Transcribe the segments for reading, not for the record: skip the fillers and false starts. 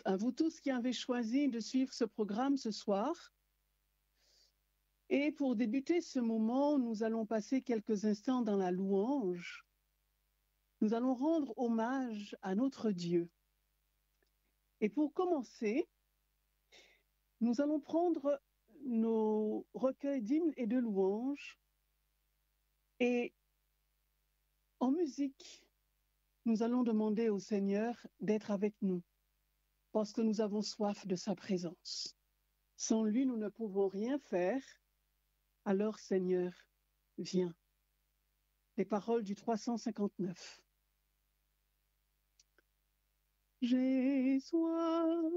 à vous tous qui avez choisi de suivre ce programme ce soir. Et pour débuter ce moment, nous allons passer quelques instants dans la louange. Nous allons rendre hommage à notre Dieu. Et pour commencer, nous allons prendre nos recueils d'hymnes et de louanges. Et en musique, nous allons demander au Seigneur d'être avec nous, parce que nous avons soif de sa présence. Sans lui, nous ne pouvons rien faire. Alors, Seigneur, viens. Les paroles du 359. J'ai soif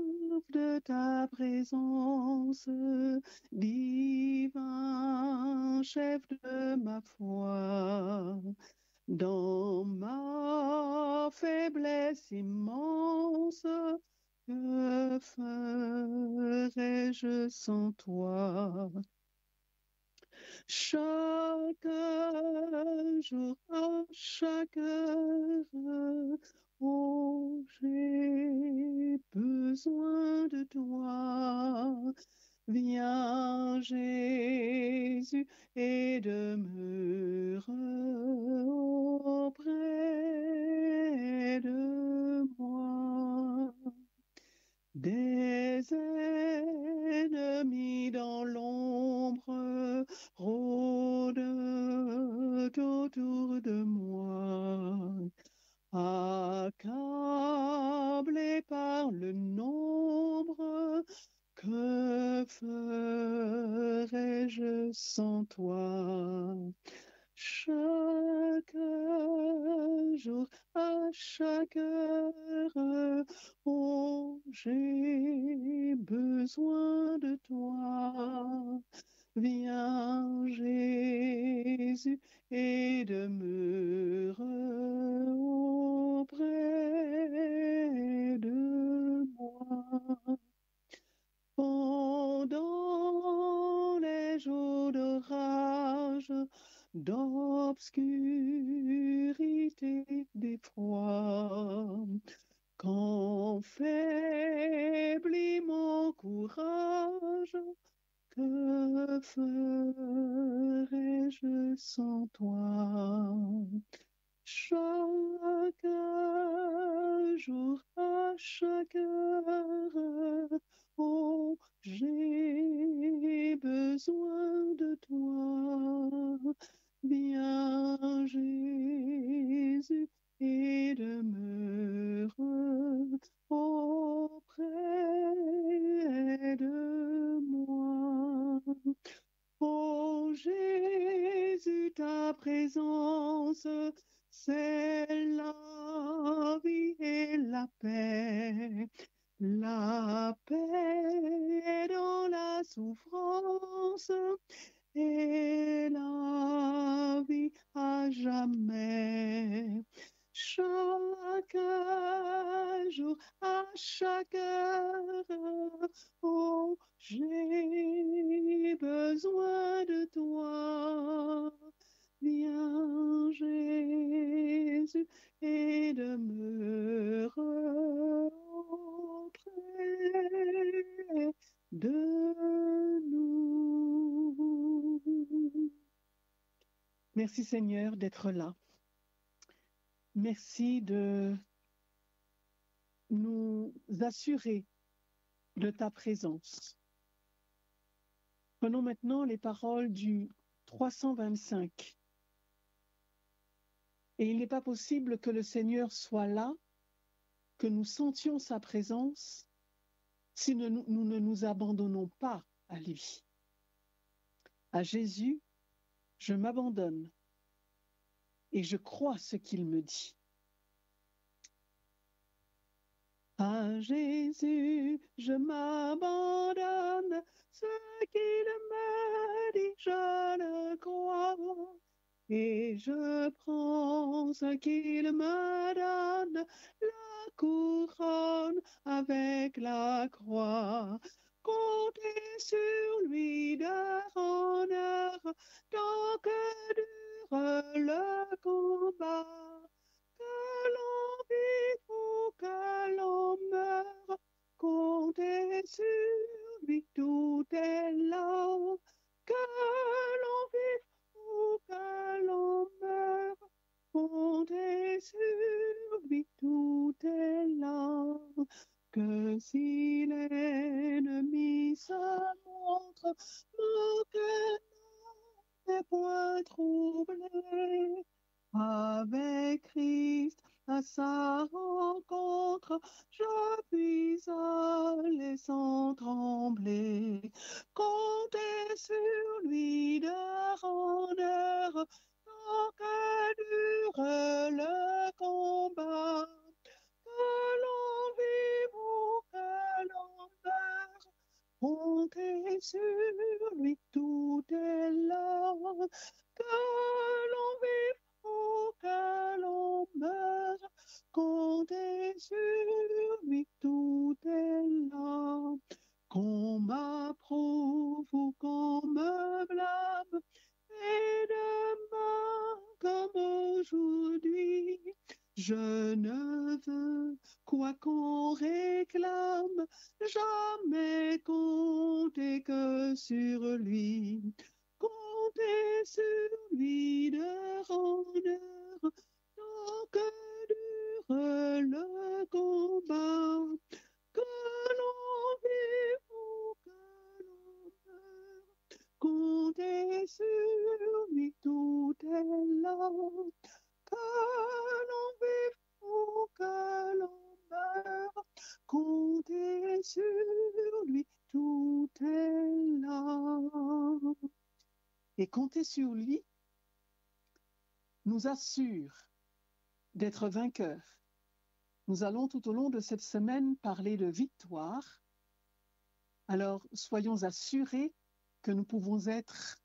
de ta présence, divin chef de ma foi. Dans ma faiblesse immense, que ferais-je sans toi? Chaque jour, à chaque heure, oh, j'ai besoin de toi. Viens, Jésus, et demeure auprès de moi. Des ennemis dans l'ombre rôdent autour de moi, accablé par le nombre. Que ferais-je sans toi? Chaque jour, à chaque heure, oh, j'ai besoin de toi. Viens, Jésus, et demeure auprès de moi. Pendant les jours de rage, d'obscurité, d'effroi, quand faiblit mon courage, que ferais-je sans toi? Chaque jour, à chaque heure, oh, j'ai besoin de toi. Viens, Jésus, et demeure auprès de moi. Oh Jésus, ta présence, c'est la vie et la paix. La paix dans la souffrance et la vie à jamais. Chaque jour, à chaque heure, oh, j'ai besoin de toi. Viens, Jésus, et demeure auprès de nous. Merci Seigneur d'être là. Merci de nous assurer de ta présence. Prenons maintenant les paroles du 325. Et il n'est pas possible que le Seigneur soit là, que nous sentions sa présence, si nous ne nous abandonnons pas à lui. À Jésus, je m'abandonne et je crois ce qu'il me dit. À Jésus, je m'abandonne, ce qu'il me dit, je le crois. Et je prends ce qu'il me donne, la couronne avec la croix. Comptez sur lui d'heure en heure, tant que dure le combat. Que l'on vive ou que l'on meure, que si l'ennemi se montre, mon cœur n'est point troublé. Avec Christ à sa rencontre, je puis aller sans trembler. Comptez sur lui d'heure en heure, tant que dure le combat. Que l'on vive ou que l'on meure, comptez sur lui, tout est là. Que l'on vive ou que l'on meure, comptez sur lui, tout est là. Qu'on m'approuve ou qu'on me blâme, et demain comme aujourd'hui, je ne veux, quoi qu'on réclame, jamais compter que sur lui. Compter sur lui d'heure en heure, tant que dure le combat. Que l'on vive ou que l'on meure, comptez sur lui, tout est là. Que l'on vive ou que l'on meure, comptez sur lui, tout est là. Et compter sur lui nous assure d'être vainqueurs. Nous allons tout au long de cette semaine parler de victoire. Alors, soyons assurés que nous pouvons être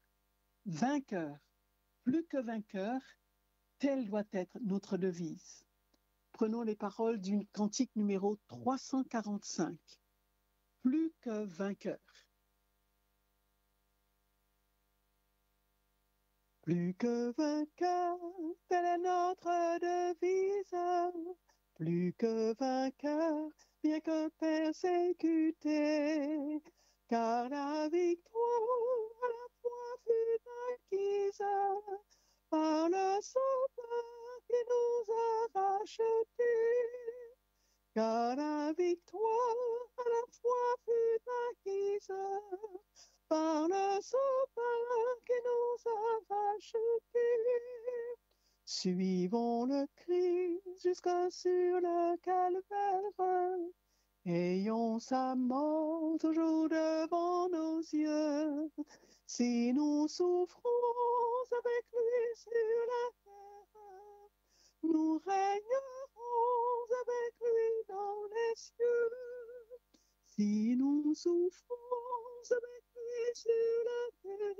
vainqueurs, plus que vainqueurs, telle doit être notre devise. Prenons les paroles du cantique numéro 345. Plus que vainqueurs. Plus que vainqueurs, telle est notre devise. Plus que vainqueurs, bien que persécutés, car la victoire à la fois fut acquise par le Sauveur qui nous a rachetés. Car la victoire à la fois fut acquise par le Sauveur qui nous a rachetés. Suivons le Christ jusqu'à sur le calvaire. Ayons sa mort toujours devant nos yeux. Si nous souffrons avec lui sur la terre, nous régnerons avec lui dans les cieux. Si nous souffrons avec lui sur la terre,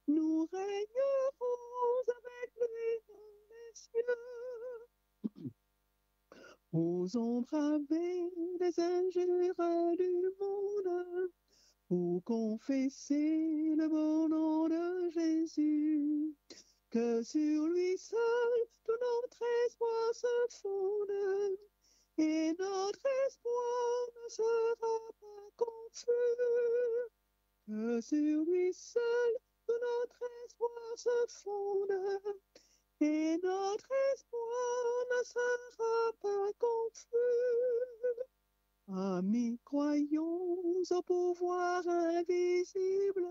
nous régnerons avec lui dans les cieux. Osons braver les injures du monde pour confesser le bon nom de Jésus. Que sur lui seul tout notre espoir se fonde, et notre espoir ne sera pas confus. Que sur lui seul tout notre espoir se fonde, et notre espoir ne sera pas confus. Amis, croyons au pouvoir invisible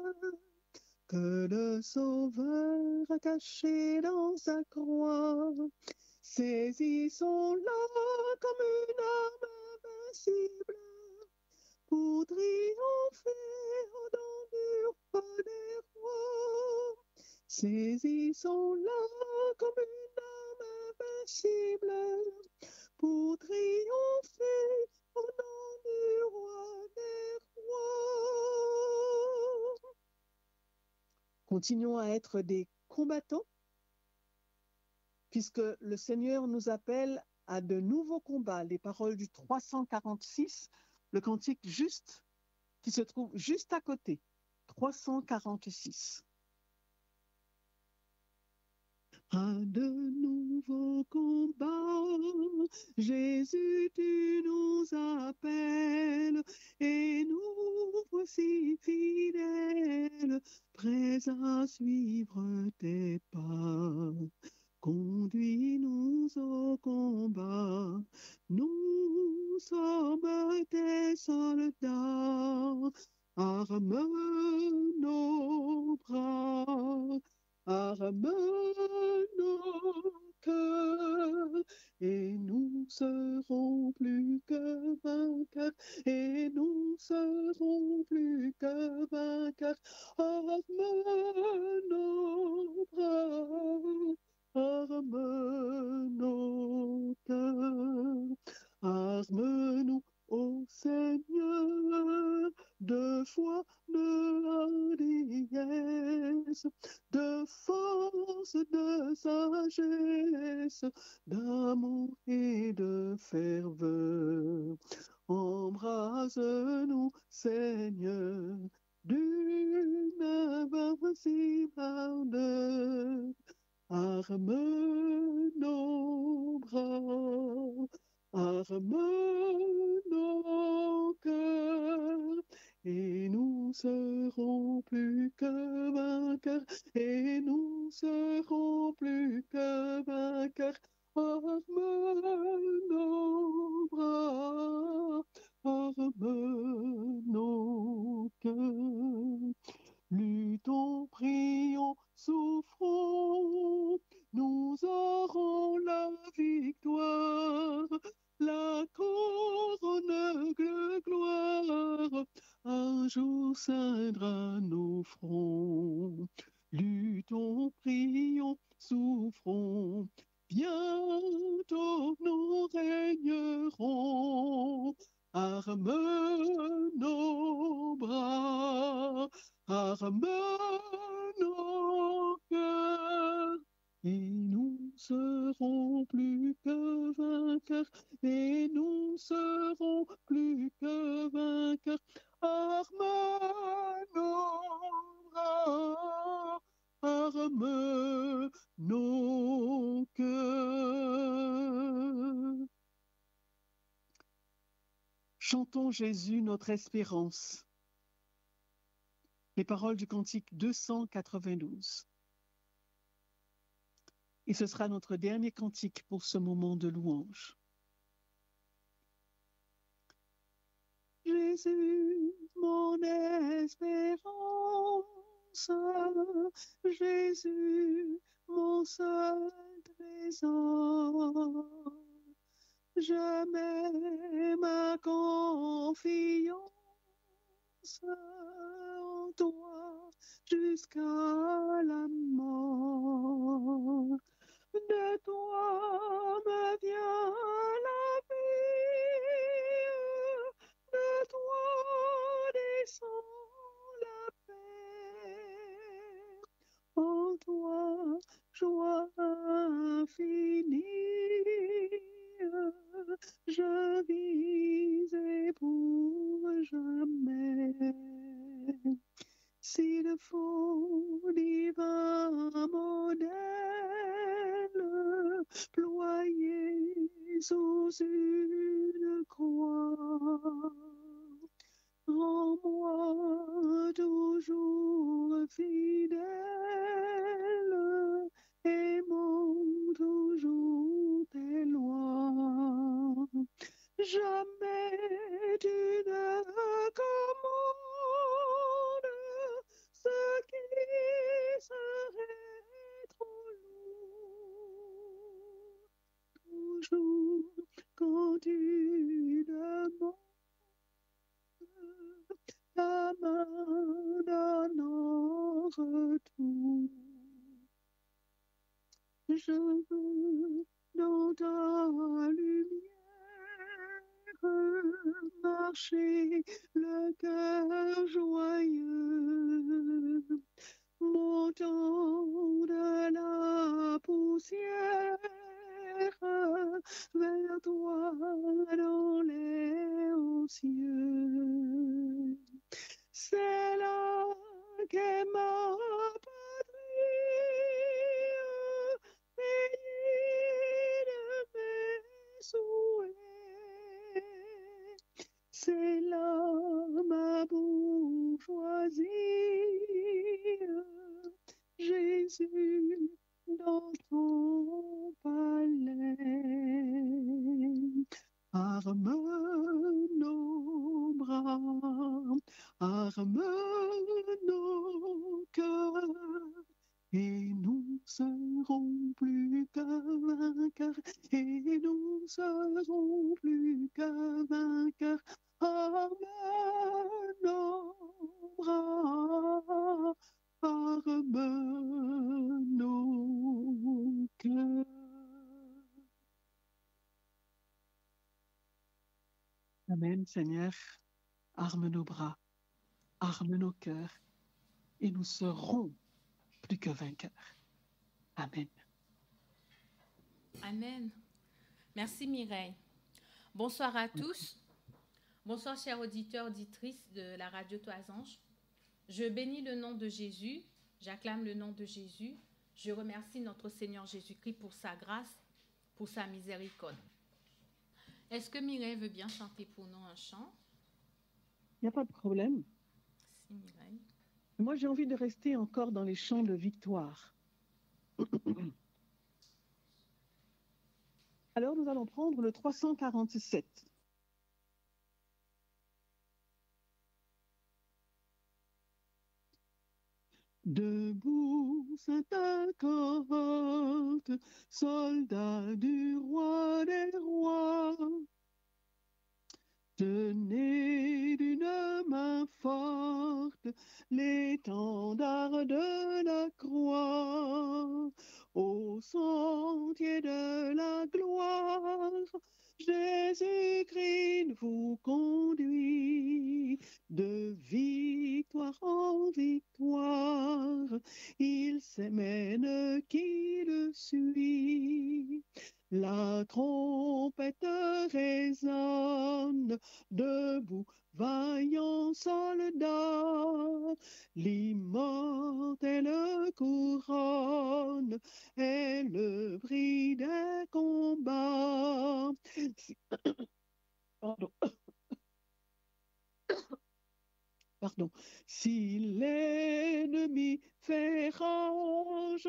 que le Sauveur a caché dans sa croix. Saisissons-la comme une arme invincible pour triompher au-dedans du roi des rois. Saisissons-la comme une arme invincible pour triompher au-dedans du roi des rois. Continuons à être des combattants, puisque le Seigneur nous appelle à de nouveaux combats. Les paroles du 346, le cantique juste, qui se trouve juste à côté. 346. À de nouveaux combats, Jésus, tu nous appelles, et nous voici fidèles, prêts à suivre tes pas. Conduis-nous au combat, nous sommes nos cœurs. Arme-nous, ô Seigneur, de foi, de hardiesse, de force, de sagesse, d'amour et de ferveur. Embrase-nous, Seigneur, d'une invincible ardeur. Arme nos bras, arme nos cœurs, et nous serons plus que vainqueurs, et nous serons plus que vainqueurs. Arme nos bras, arme nos cœurs. Luttons, prions, souffrons, nous aurons la victoire, la couronne de gloire, un jour ceindra nos fronts. Luttons, prions, souffrons, bientôt nous régnerons. Arme nos bras, arme nos cœurs, et nous serons plus que vainqueurs, et nous serons plus que vainqueurs. Arme nos bras, arme nos cœurs. Chantons Jésus, notre espérance. Les paroles du cantique 292. Et ce sera notre dernier cantique pour ce moment de louange. Jésus, mon espérance, Jésus, mon seul trésor, je mets ma confiance en toi jusqu'à la mort. De toi me vient la vie, de toi descend la paix. En toi, joie infinie, je vis pour jamais. S'il faut divin modèle, ployé sous une croix, rends-moi toujours fidèle, aimant toujours tes lois. Jamais tu ne commandes ce qui serait trop lourd. Toujours quand tu demandes, ta main donne en retour. Je veux dans ta lumière marcher le cœur joyeux, montant de la poussière vers toi dans les hauts cieux. C'est là qu'est ma patrie, pays de mes souhaits. C'est là ma bourgeoisie, Jésus, dans ton palais. Arme nos bras, arme nos cœurs, et nous serons plus que vainqueurs, et nous serons plus que vainqueurs. Arme nos bras, arme nos cœurs. Amen, Seigneur. Arme nos bras, arme nos cœurs, et nous serons plus que vainqueurs. Amen. Amen. Merci Mireille. Bonsoir à tous. Bonsoir chers auditeurs, auditrices de la radio Toisange. Je bénis le nom de Jésus, j'acclame le nom de Jésus. Je remercie notre Seigneur Jésus-Christ pour sa grâce, pour sa miséricorde. Est-ce que Mireille veut bien chanter pour nous un chant? Il n'y a pas de problème. Merci Mireille. Moi, j'ai envie de rester encore dans les chants de victoire. Alors, nous allons prendre le 347. Debout, sainte cohorte, soldats du roi des rois, tenez d'une main forte l'étendard de la croix. Au sentier de la gloire, Jésus-Christ vous conduit de victoire en victoire. Il s'émène qui le suit. La trompette résonne, debout, vaillant soldat, l'immortelle couronne est le prix des combats. Pardon. Pardon. Si l'ennemi fait rage,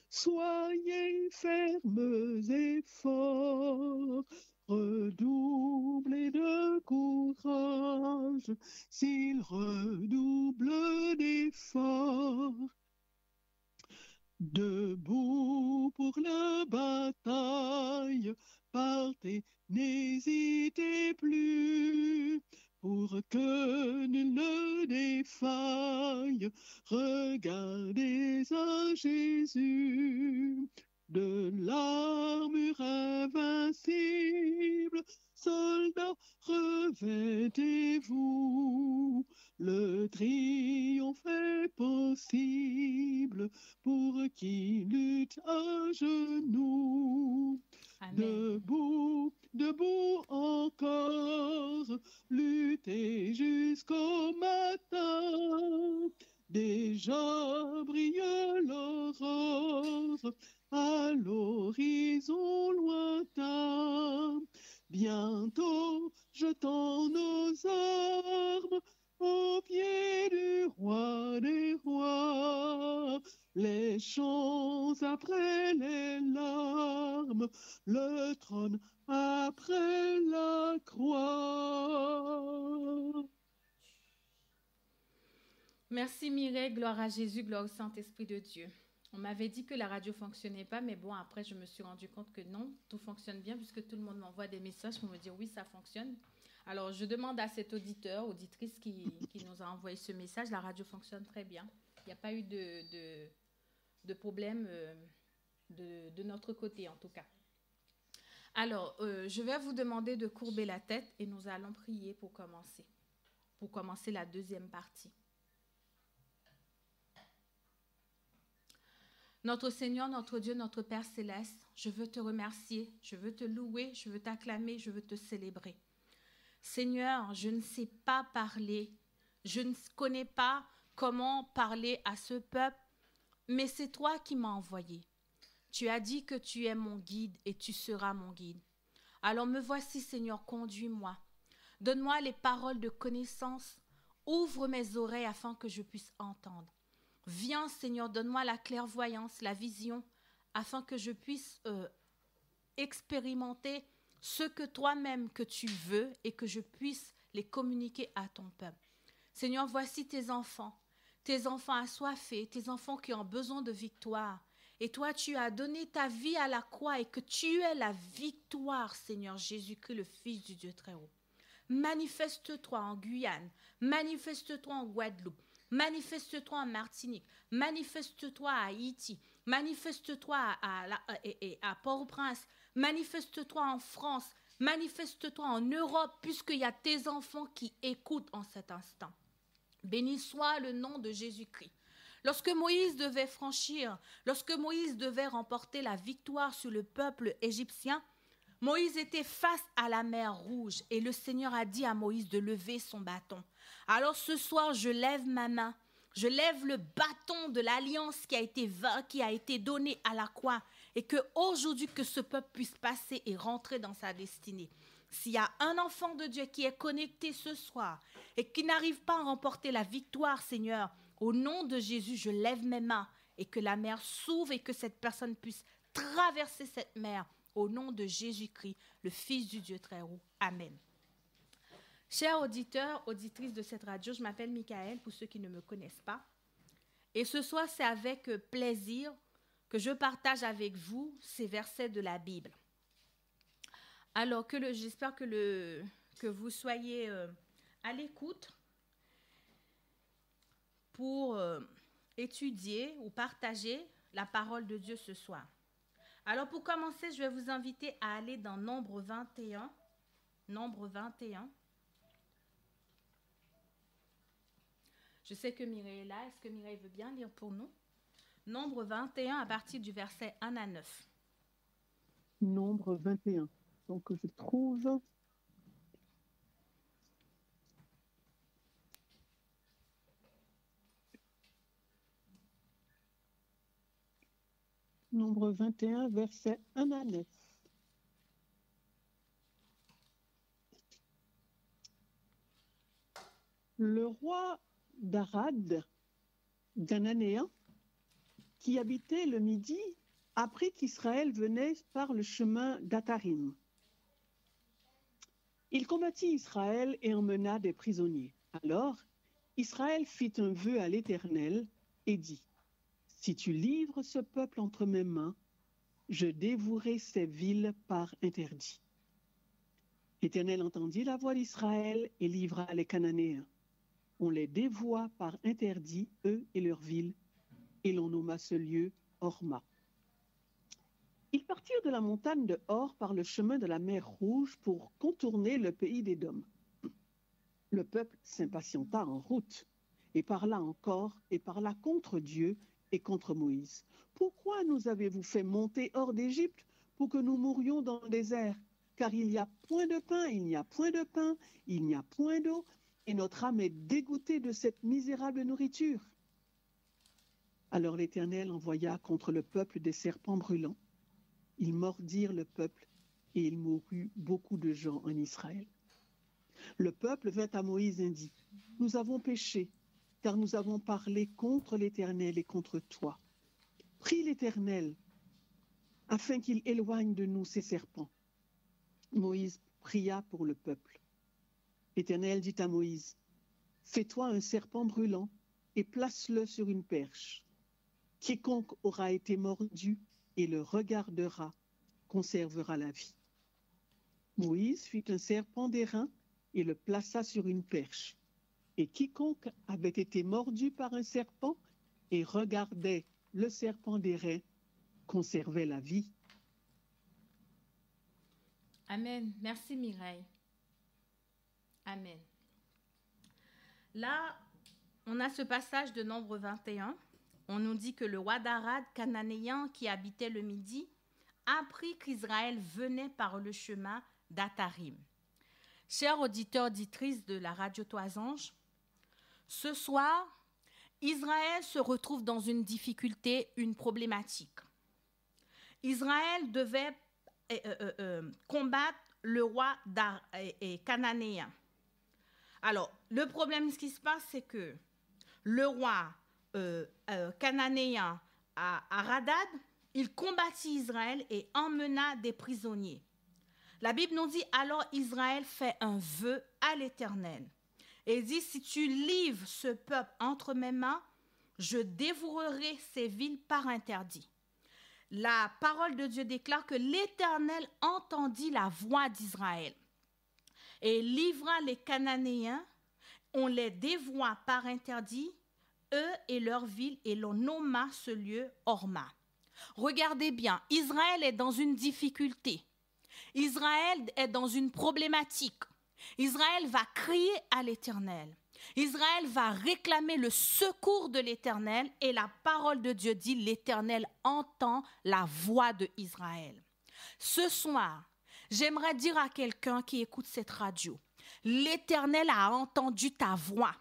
soyez fermes et forts, redoublez de courage, s'il redouble d'efforts. Debout pour la bataille, partez, n'hésitez plus, pour que nul ne défaille. Regardez à Jésus, de l'armure invincible, soldats, revêtez-vous. Le triomphe est possible pour qui lutte à genoux. Amen. Debout, debout encore, luttez jusqu'au matin. Déjà brille l'aurore à l'horizon lointain. Bientôt, jetons nos armes aux pieds du roi des rois. Les chants après les larmes, le trône après la croix. Merci Mireille, gloire à Jésus, gloire au Saint-Esprit de Dieu. On m'avait dit que la radio ne fonctionnait pas, mais bon, après, je me suis rendu compte que non, tout fonctionne bien puisque tout le monde m'envoie des messages pour me dire oui, ça fonctionne. Alors, je demande à cet auditeur, auditrice qui nous a envoyé ce message, la radio fonctionne très bien. Il n'y a pas eu de problème de notre côté, en tout cas. Alors, je vais vous demander de courber la tête et nous allons prier pour commencer la deuxième partie. Notre Seigneur, notre Dieu, notre Père Céleste, je veux te remercier, je veux te louer, je veux t'acclamer, je veux te célébrer. Seigneur, je ne sais pas parler, je ne connais pas comment parler à ce peuple, mais c'est toi qui m'as envoyé. Tu as dit que tu es mon guide et tu seras mon guide. Alors me voici, Seigneur, conduis-moi. Donne-moi les paroles de connaissance, ouvre mes oreilles afin que je puisse entendre. Viens, Seigneur, donne-moi la clairvoyance, la vision, afin que je puisse expérimenter ce que toi-même que tu veux et que je puisse les communiquer à ton peuple. Seigneur, voici tes enfants assoiffés, tes enfants qui ont besoin de victoire. Et toi, tu as donné ta vie à la croix et que tu es la victoire, Seigneur Jésus-Christ, le Fils du Dieu très haut. Manifeste-toi en Guyane, manifeste-toi en Guadeloupe, manifeste-toi en Martinique, manifeste-toi à Haïti, manifeste-toi à Port-au-Prince, manifeste-toi en France, Manifeste-toi en Europe, puisqu'il y a tes enfants qui écoutent en cet instant. Béni soit le nom de Jésus-Christ. Lorsque Moïse devait remporter la victoire sur le peuple égyptien, Moïse était face à la mer Rouge et le Seigneur a dit à Moïse de lever son bâton. Alors ce soir, je lève ma main, je lève le bâton de l'alliance qui a été donné à la croix et qu'aujourd'hui, que ce peuple puisse passer et rentrer dans sa destinée. S'il y a un enfant de Dieu qui est connecté ce soir et qui n'arrive pas à remporter la victoire, Seigneur, au nom de Jésus, je lève mes mains et que la mer s'ouvre et que cette personne puisse traverser cette mer au nom de Jésus-Christ, le Fils du Dieu très haut. Amen. Chers auditeurs, auditrices de cette radio, je m'appelle Michaël, pour ceux qui ne me connaissent pas. Et ce soir, c'est avec plaisir que je partage avec vous ces versets de la Bible. Alors, j'espère que vous soyez à l'écoute pour étudier ou partager la parole de Dieu ce soir. Alors, pour commencer, je vais vous inviter à aller dans Nombre 21. Nombre 21. Je sais que Mireille est là. Est-ce que Mireille veut bien lire pour nous? Nombre 21 à partir du verset 1 à 9. Nombre 21. Donc, je trouve... Nombre 21, verset 1 à 9. Le roi d'Arad, Cananéen, qui habitait le Midi, apprit qu'Israël venait par le chemin d'Atarim. Il combattit Israël et emmena des prisonniers. Alors, Israël fit un vœu à l'Éternel et dit: si tu livres ce peuple entre mes mains, je dévouerai ces villes par interdit. L'Éternel entendit la voix d'Israël et livra les Cananéens. On les dévoua par interdit, eux et leurs villes, et l'on nomma ce lieu Horma. Ils partirent de la montagne de Hor par le chemin de la mer Rouge pour contourner le pays d'Édom. Le peuple s'impatienta en route et parla encore et parla contre Dieu et contre Moïse. Pourquoi nous avez-vous fait monter hors d'Égypte pour que nous mourions dans le désert? Car il n'y a point de pain, il n'y a point de pain, il n'y a point d'eau, et notre âme est dégoûtée de cette misérable nourriture. Alors l'Éternel envoya contre le peuple des serpents brûlants. Ils mordirent le peuple, et il mourut beaucoup de gens en Israël. Le peuple vint à Moïse et dit: nous avons péché, car nous avons parlé contre l'Éternel et contre toi. Prie l'Éternel, afin qu'il éloigne de nous ces serpents. Moïse pria pour le peuple. L'Éternel dit à Moïse: fais-toi un serpent brûlant et place-le sur une perche. Quiconque aura été mordu et le regardera conservera la vie. Moïse fit un serpent d'airain et le plaça sur une perche. Et quiconque avait été mordu par un serpent et regardait le serpent d'airain conservait la vie. Amen. Merci Mireille. Amen. Là, on a ce passage de Nombre 21. On nous dit que le roi d'Arad, cananéen qui habitait le Midi, apprit qu'Israël venait par le chemin d'Atarim. Chers auditeurs, auditrices de la radio Toisange, ce soir, Israël se retrouve dans une difficulté, une problématique. Israël devait combattre le roi cananéen. Alors, le problème, ce qui se passe, c'est que le roi cananéen à Radad, il combattit Israël et emmena des prisonniers. La Bible nous dit, alors Israël fait un vœu à l'Éternel. Et il dit, si tu livres ce peuple entre mes mains, je dévorerai ces villes par interdit. La parole de Dieu déclare que l'Éternel entendit la voix d'Israël et livra les Cananéens, on les dévoua par interdit, eux et leurs villes, et l'on nomma ce lieu Horma. Regardez bien, Israël est dans une difficulté. Israël est dans une problématique. Israël va crier à l'Éternel. Israël va réclamer le secours de l'Éternel et la parole de Dieu dit, l'Éternel entend la voix de Israël. Ce soir, j'aimerais dire à quelqu'un qui écoute cette radio, l'Éternel a entendu ta voix.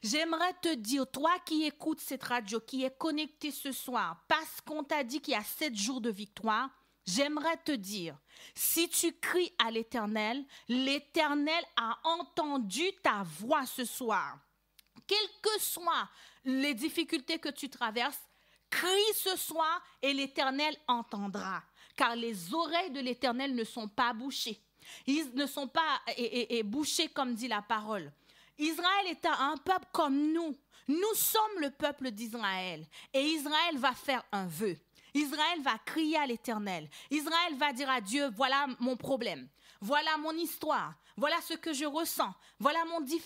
J'aimerais te dire, toi qui écoutes cette radio, qui est connecté ce soir, parce qu'on t'a dit qu'il y a 7 jours de victoire, j'aimerais te dire, si tu cries à l'Éternel, l'Éternel a entendu ta voix ce soir. Quelles que soient les difficultés que tu traverses, crie ce soir et l'Éternel entendra. Car les oreilles de l'Éternel ne sont pas bouchées. Ils ne sont pas bouchés comme dit la parole. Israël est un peuple comme nous. Nous sommes le peuple d'Israël. Et Israël va faire un vœu. Israël va crier à l'Éternel. Israël va dire à Dieu, voilà mon problème. Voilà mon histoire. Voilà ce que je ressens. Voilà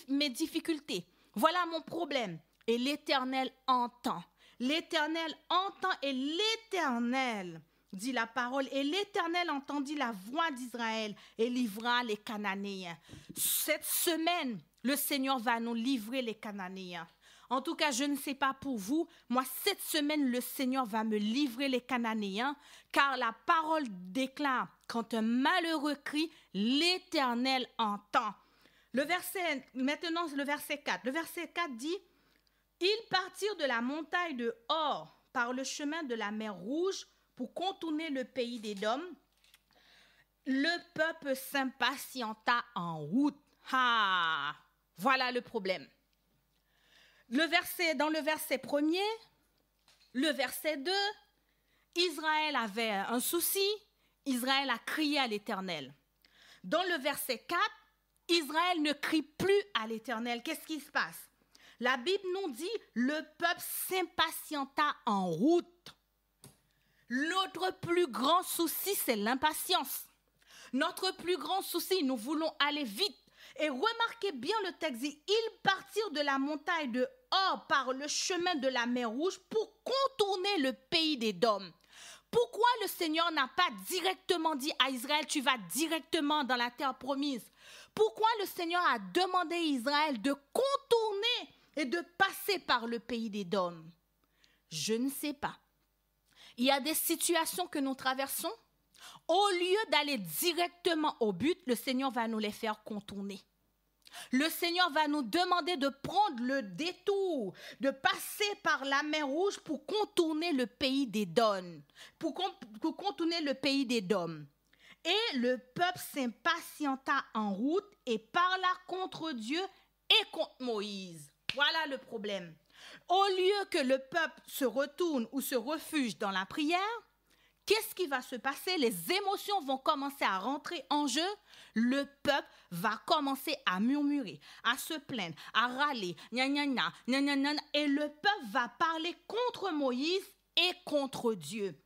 mes difficultés. Voilà mon problème. Et l'Éternel entend. L'Éternel entend et l'Éternel dit la parole, et l'Éternel entendit la voix d'Israël et livra les Cananéens. Cette semaine, le Seigneur va nous livrer les Cananéens. En tout cas, je ne sais pas pour vous, moi, cette semaine, le Seigneur va me livrer les Cananéens, car la parole déclare, quand un malheureux crie, l'Éternel entend. Maintenant, le verset 4. Le verset 4 dit, « Ils partirent de la montagne de Hor par le chemin de la mer Rouge, pour contourner le pays d'Édom, le peuple s'impatienta en route. » Ah, voilà le problème. Dans le verset 1er, le verset 2, Israël avait un souci, Israël a crié à l'Éternel. Dans le verset 4, Israël ne crie plus à l'Éternel. Qu'est-ce qui se passe? La Bible nous dit, le peuple s'impatienta en route. Notre plus grand souci, c'est l'impatience. Notre plus grand souci, nous voulons aller vite. Et remarquez bien le texte dit, ils partirent de la montagne de Hor par le chemin de la mer Rouge pour contourner le pays d'Édom. Pourquoi le Seigneur n'a pas directement dit à Israël, tu vas directement dans la terre promise? Pourquoi le Seigneur a demandé à Israël de contourner et de passer par le pays d'Édom? Je ne sais pas. Il y a des situations que nous traversons. Au lieu d'aller directement au but, le Seigneur va nous les faire contourner. Le Seigneur va nous demander de prendre le détour, de passer par la mer Rouge pour contourner le pays d'Édom. Pour contourner le pays d'Édom. Et le peuple s'impatienta en route et parla contre Dieu et contre Moïse. Voilà le problème. Au lieu que le peuple se retourne ou se refuge dans la prière, qu'est-ce qui va se passer? Les émotions vont commencer à rentrer en jeu. Le peuple va commencer à murmurer, à se plaindre, à râler, gna gna gna, gna gna gna, et le peuple va parler contre Moïse et contre Dieu.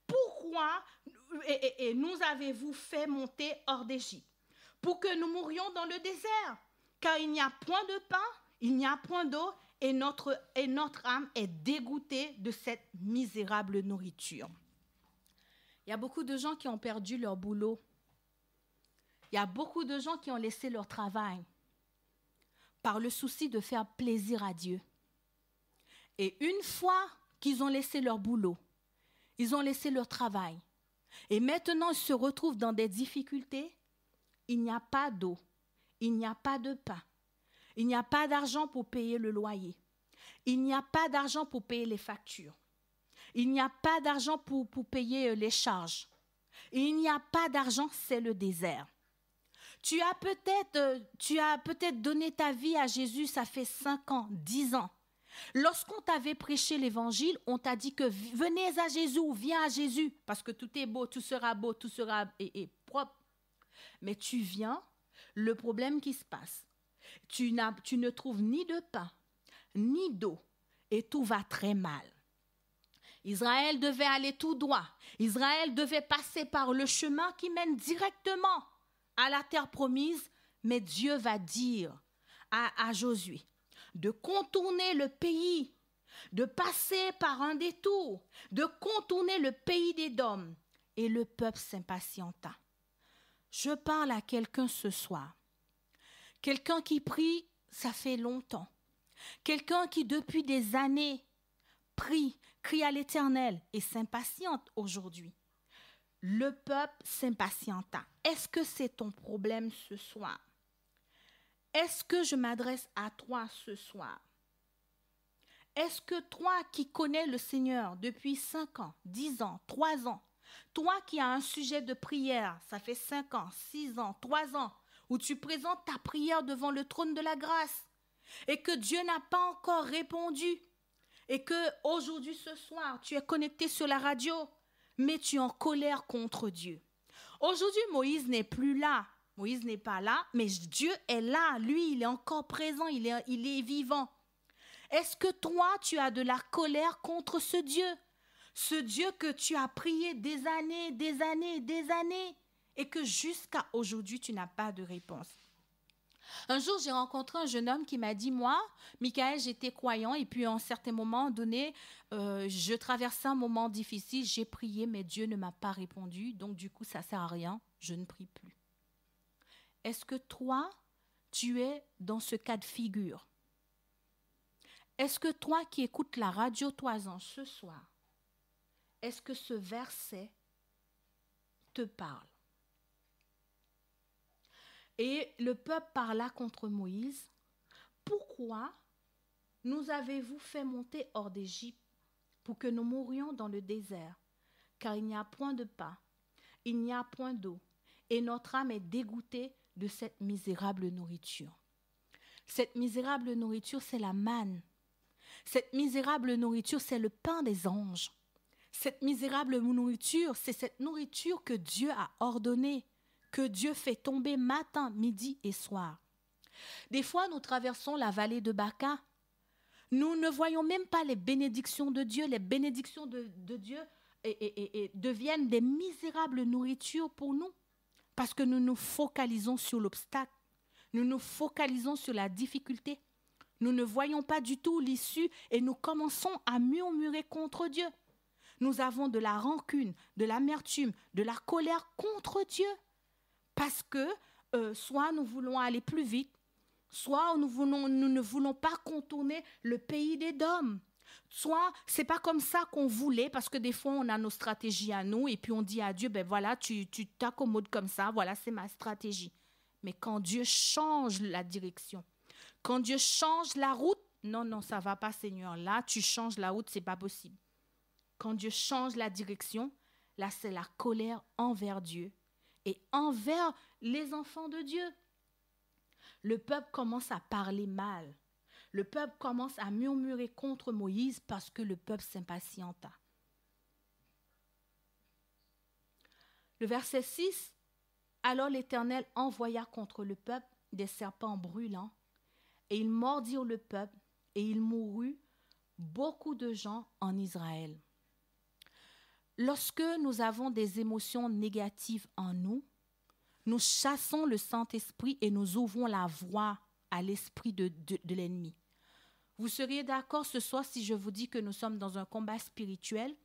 Pourquoi nous avez-vous fait monter hors d'Égypte? Pour que nous mourions dans le désert, car il n'y a point de pain, il n'y a point d'eau, et notre âme est dégoûtée de cette misérable nourriture. Il y a beaucoup de gens qui ont perdu leur boulot. Il y a beaucoup de gens qui ont laissé leur travail par le souci de faire plaisir à Dieu. Et une fois qu'ils ont laissé leur boulot, ils ont laissé leur travail, et maintenant ils se retrouvent dans des difficultés, il n'y a pas d'eau, il n'y a pas de pain. Il n'y a pas d'argent pour payer le loyer. Il n'y a pas d'argent pour payer les factures. Il n'y a pas d'argent pour payer les charges. Il n'y a pas d'argent, c'est le désert. Tu as peut-être donné ta vie à Jésus, ça fait 5 ans, 10 ans. Lorsqu'on t'avait prêché l'évangile, on t'a dit que venez à Jésus, viens à Jésus, parce que tout est beau, tout sera propre. Mais tu viens, le problème qui se passe, tu ne trouves ni de pain, ni d'eau, et tout va très mal. Israël devait aller tout droit. Israël devait passer par le chemin qui mène directement à la terre promise, mais Dieu va dire à Josué de contourner le pays, de passer par un détour, de contourner le pays d'Édom. Et le peuple s'impatienta. Je parle à quelqu'un ce soir. Quelqu'un qui prie, ça fait longtemps. Quelqu'un qui depuis des années prie, crie à l'Éternel et s'impatiente aujourd'hui. Le peuple s'impatienta. Est-ce que c'est ton problème ce soir? Est-ce que je m'adresse à toi ce soir? Est-ce que toi qui connais le Seigneur depuis 5 ans, 10 ans, 3 ans, toi qui as un sujet de prière, ça fait 5 ans, 6 ans, 3 ans, où tu présentes ta prière devant le trône de la grâce et que Dieu n'a pas encore répondu et que aujourd'hui, ce soir, tu es connecté sur la radio, mais tu es en colère contre Dieu. Aujourd'hui, Moïse n'est plus là. Moïse n'est pas là, mais Dieu est là. Lui, il est encore présent, il est vivant. Est-ce que toi, tu as de la colère contre ce Dieu que tu as prié des années, et que jusqu'à aujourd'hui, tu n'as pas de réponse? Un jour, j'ai rencontré un jeune homme qui m'a dit, moi, Michael, j'étais croyant, et puis à un certain moment donné, je traversais un moment difficile, j'ai prié, mais Dieu ne m'a pas répondu, donc du coup, ça ne sert à rien, je ne prie plus. Est-ce que toi, tu es dans ce cas de figure? Est-ce que toi qui écoutes la radio Toison ce soir, est-ce que ce verset te parle? Et le peuple parla contre Moïse. Pourquoi nous avez-vous fait monter hors d'Égypte pour que nous mourions dans le désert? Car il n'y a point de pain, il n'y a point d'eau, et notre âme est dégoûtée de cette misérable nourriture. Cette misérable nourriture, c'est la manne. Cette misérable nourriture, c'est le pain des anges. Cette misérable nourriture, c'est cette nourriture que Dieu a ordonnée, que Dieu fait tomber matin, midi et soir. Des fois, nous traversons la vallée de Baca. Nous ne voyons même pas les bénédictions de Dieu. Les bénédictions de Dieu deviennent des misérables nourritures pour nous parce que nous nous focalisons sur l'obstacle. Nous nous focalisons sur la difficulté. Nous ne voyons pas du tout l'issue et nous commençons à murmurer contre Dieu. Nous avons de la rancune, de l'amertume, de la colère contre Dieu. Parce que soit nous voulons aller plus vite, soit nous ne voulons pas contourner le pays d'Édom. Soit c'est pas comme ça qu'on voulait, parce que des fois on a nos stratégies à nous et puis on dit à Dieu, ben voilà, tu t'accommodes comme ça, voilà, c'est ma stratégie. Mais quand Dieu change la direction, quand Dieu change la route, non, ça va pas, Seigneur, là tu changes la route, c'est pas possible. Quand Dieu change la direction, là c'est la colère envers Dieu et envers les enfants de Dieu. Le peuple commence à parler mal. Le peuple commence à murmurer contre Moïse parce que le peuple s'impatienta. Le verset 6, « Alors l'Éternel envoya contre le peuple des serpents brûlants, et ils mordirent le peuple, et il mourut beaucoup de gens en Israël. » Lorsque nous avons des émotions négatives en nous, nous chassons le Saint-Esprit et nous ouvrons la voie à l'esprit de l'ennemi. Vous seriez d'accord ce soir si je vous dis que nous sommes dans un combat spirituel?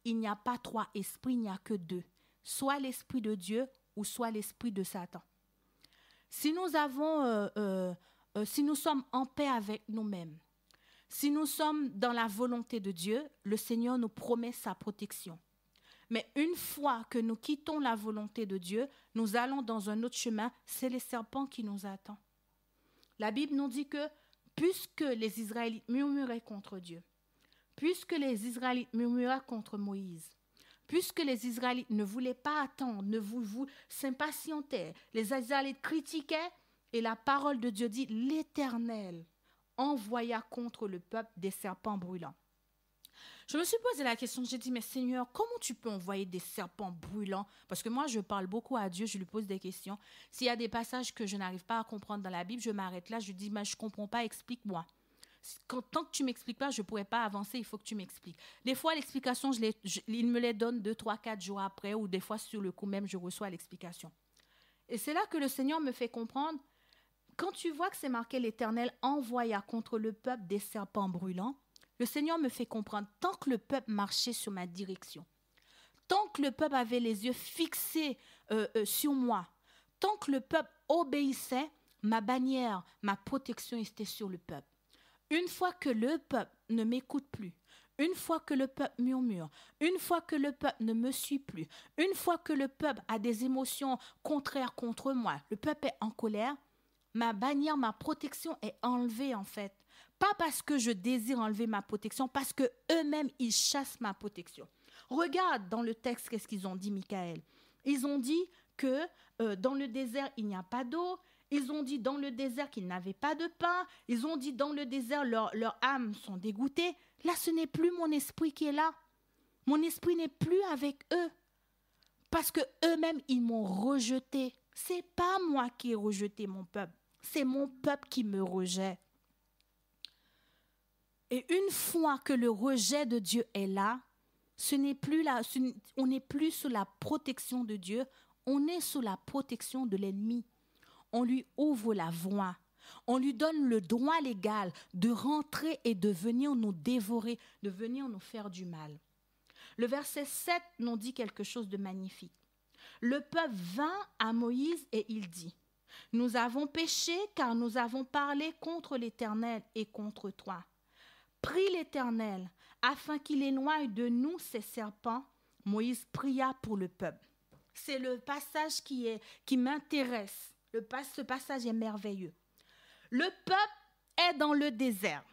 Il n'y a pas 3 esprits, il n'y a que 2. Soit l'esprit de Dieu ou soit l'esprit de Satan. Si nous sommes en paix avec nous-mêmes, si nous sommes dans la volonté de Dieu, le Seigneur nous promet sa protection. Mais une fois que nous quittons la volonté de Dieu, nous allons dans un autre chemin, c'est les serpents qui nous attendent. La Bible nous dit que puisque les Israélites murmuraient contre Dieu, puisque les Israélites murmuraient contre Moïse, puisque les Israélites ne voulaient pas attendre, s'impatientaient, les Israélites critiquaient, et la parole de Dieu dit, l'Éternel envoya contre le peuple des serpents brûlants. Je me suis posé la question, j'ai dit, mais Seigneur, comment tu peux envoyer des serpents brûlants? Parce que moi, je parle beaucoup à Dieu, je lui pose des questions. S'il y a des passages que je n'arrive pas à comprendre dans la Bible, je m'arrête là, je dis, mais je ne comprends pas, explique-moi. Tant que tu ne m'expliques pas, je ne pourrais pas avancer, il faut que tu m'expliques. Des fois, l'explication, il me les donne 2, 3, 4 jours après, ou des fois, sur le coup même, je reçois l'explication. Et c'est là que le Seigneur me fait comprendre, quand tu vois que c'est marqué, l'Éternel envoya contre le peuple des serpents brûlants, le Seigneur me fait comprendre, tant que le peuple marchait sur ma direction, tant que le peuple avait les yeux fixés sur moi, tant que le peuple obéissait, ma bannière, ma protection était sur le peuple. Une fois que le peuple ne m'écoute plus, une fois que le peuple murmure, une fois que le peuple ne me suit plus, une fois que le peuple a des émotions contraires contre moi, le peuple est en colère, ma bannière, ma protection est enlevée en fait. Pas parce que je désire enlever ma protection, parce que eux-mêmes, ils chassent ma protection. Regarde dans le texte qu'est-ce qu'ils ont dit, Michaël. Ils ont dit que dans le désert, il n'y a pas d'eau. Ils ont dit dans le désert qu'ils n'avaient pas de pain. Ils ont dit dans le désert, leurs âmes sont dégoûtées. Là, ce n'est plus mon esprit qui est là. Mon esprit n'est plus avec eux. Parce que eux-mêmes, ils m'ont rejeté. Ce n'est pas moi qui ai rejeté mon peuple. C'est mon peuple qui me rejette. Et une fois que le rejet de Dieu est là, on n'est plus sous la protection de Dieu, on est sous la protection de l'ennemi. On lui ouvre la voie, on lui donne le droit légal de rentrer et de venir nous dévorer, de venir nous faire du mal. Le verset 7 nous dit quelque chose de magnifique. Le peuple vint à Moïse et il dit, « Nous avons péché car nous avons parlé contre l'Éternel et contre toi. » Prie l'Éternel, afin qu'il éloigne de nous ces serpents. Moïse pria pour le peuple. C'est le passage qui m'intéresse. Ce passage est merveilleux. Le peuple est dans le désert.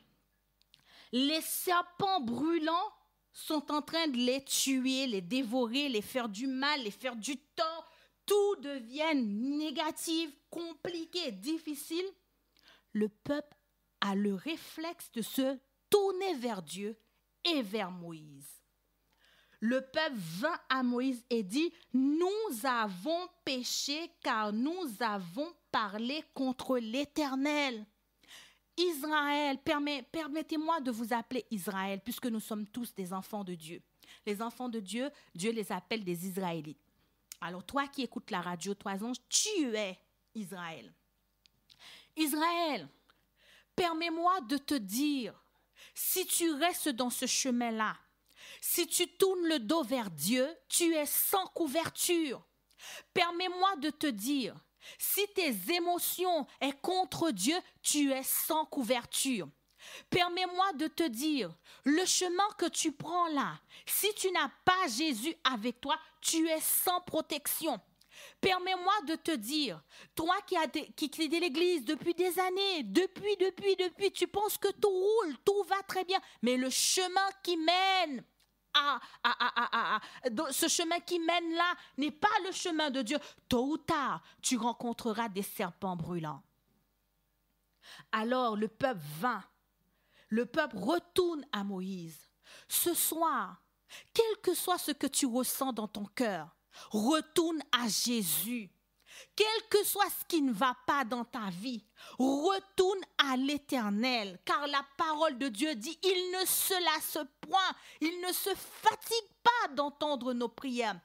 Les serpents brûlants sont en train de les tuer, les dévorer, les faire du mal, les faire du tort. Tout devient négatif, compliqué, difficile. Le peuple a le réflexe de se tourner vers Dieu et vers Moïse. Le peuple vint à Moïse et dit, « Nous avons péché car nous avons parlé contre l'Éternel. » Israël, permettez-moi de vous appeler Israël, puisque nous sommes tous des enfants de Dieu. Les enfants de Dieu, Dieu les appelle des Israélites. Alors toi qui écoutes la radio, toi, tu es Israël. Israël, permets-moi de te dire, si tu restes dans ce chemin-là, si tu tournes le dos vers Dieu, tu es sans couverture. Permets-moi de te dire, si tes émotions sont contre Dieu, tu es sans couverture. Permets-moi de te dire, le chemin que tu prends là, si tu n'as pas Jésus avec toi, tu es sans protection. Permets-moi de te dire, toi qui es de l'église depuis des années, depuis, tu penses que tout roule, tout va très bien, mais le chemin qui mène ce chemin qui mène là n'est pas le chemin de Dieu. Tôt ou tard, tu rencontreras des serpents brûlants. Alors le peuple vint, le peuple retourne à Moïse. Ce soir, quel que soit ce que tu ressens dans ton cœur, retourne à Jésus. Quel que soit ce qui ne va pas dans ta vie, retourne à l'Éternel, car la parole de Dieu dit, il ne se lasse point, il ne se fatigue pas d'entendre nos prières.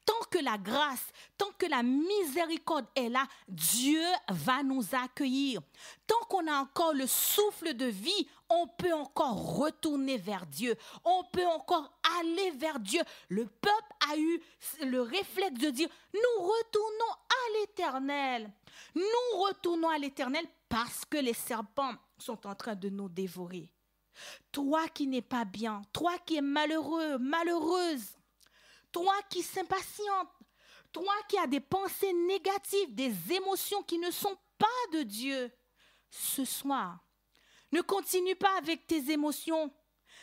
Tant que la grâce, tant que la miséricorde est là, Dieu va nous accueillir. Tant qu'on a encore le souffle de vie, on peut encore retourner vers Dieu. On peut encore aller vers Dieu. Le peuple a eu le réflexe de dire, nous retournons à l'Éternel. Nous retournons à l'Éternel parce que les serpents sont en train de nous dévorer. Toi qui n'es pas bien, toi qui es malheureux, malheureuse, toi qui s'impatiente, toi qui as des pensées négatives, des émotions qui ne sont pas de Dieu, ce soir, ne continue pas avec tes émotions.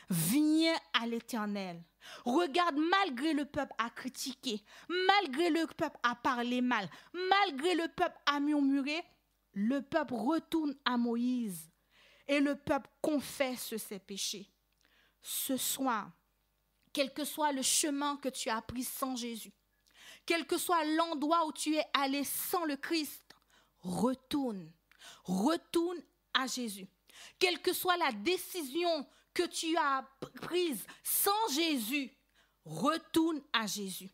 Viens à l'Éternel. Regarde, malgré le peuple à critiquer, malgré le peuple à parler mal, malgré le peuple à murmurer, le peuple retourne à Moïse et le peuple confesse ses péchés. Ce soir, quel que soit le chemin que tu as pris sans Jésus, quel que soit l'endroit où tu es allé sans le Christ, retourne à Jésus. Quelle que soit la décision que tu as prise sans Jésus, retourne à Jésus.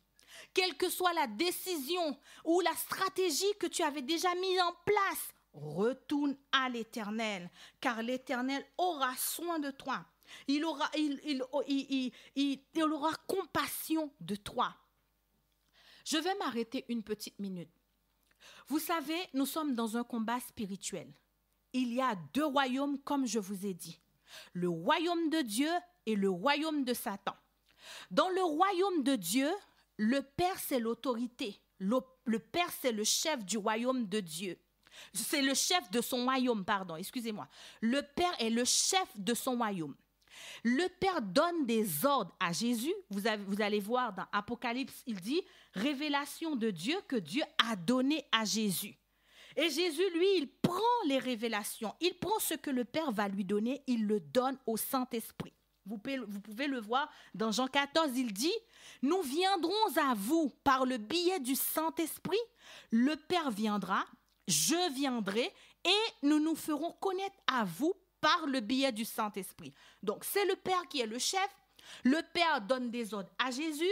Quelle que soit la décision ou la stratégie que tu avais déjà mise en place, retourne à l'Éternel, car l'Éternel aura soin de toi. Il aura compassion de toi. Je vais m'arrêter une petite minute. Vous savez, nous sommes dans un combat spirituel. Il y a deux royaumes, comme je vous ai dit. Le royaume de Dieu et le royaume de Satan. Dans le royaume de Dieu, le Père, c'est l'autorité. Le Père, c'est le chef du royaume de Dieu. C'est le chef de son royaume, pardon, excusez-moi. Le Père est le chef de son royaume. Le Père donne des ordres à Jésus. Vous allez voir dans Apocalypse, il dit « Révélation de Dieu que Dieu a donné à Jésus ». Et Jésus, lui, il prend les révélations. Il prend ce que le Père va lui donner, il le donne au Saint-Esprit. Vous pouvez le voir dans Jean 14, il dit « Nous viendrons à vous par le biais du Saint-Esprit. Le Père viendra, je viendrai et nous nous ferons connaître à vous par le biais du Saint-Esprit. » Donc, c'est le Père qui est le chef. Le Père donne des ordres à Jésus.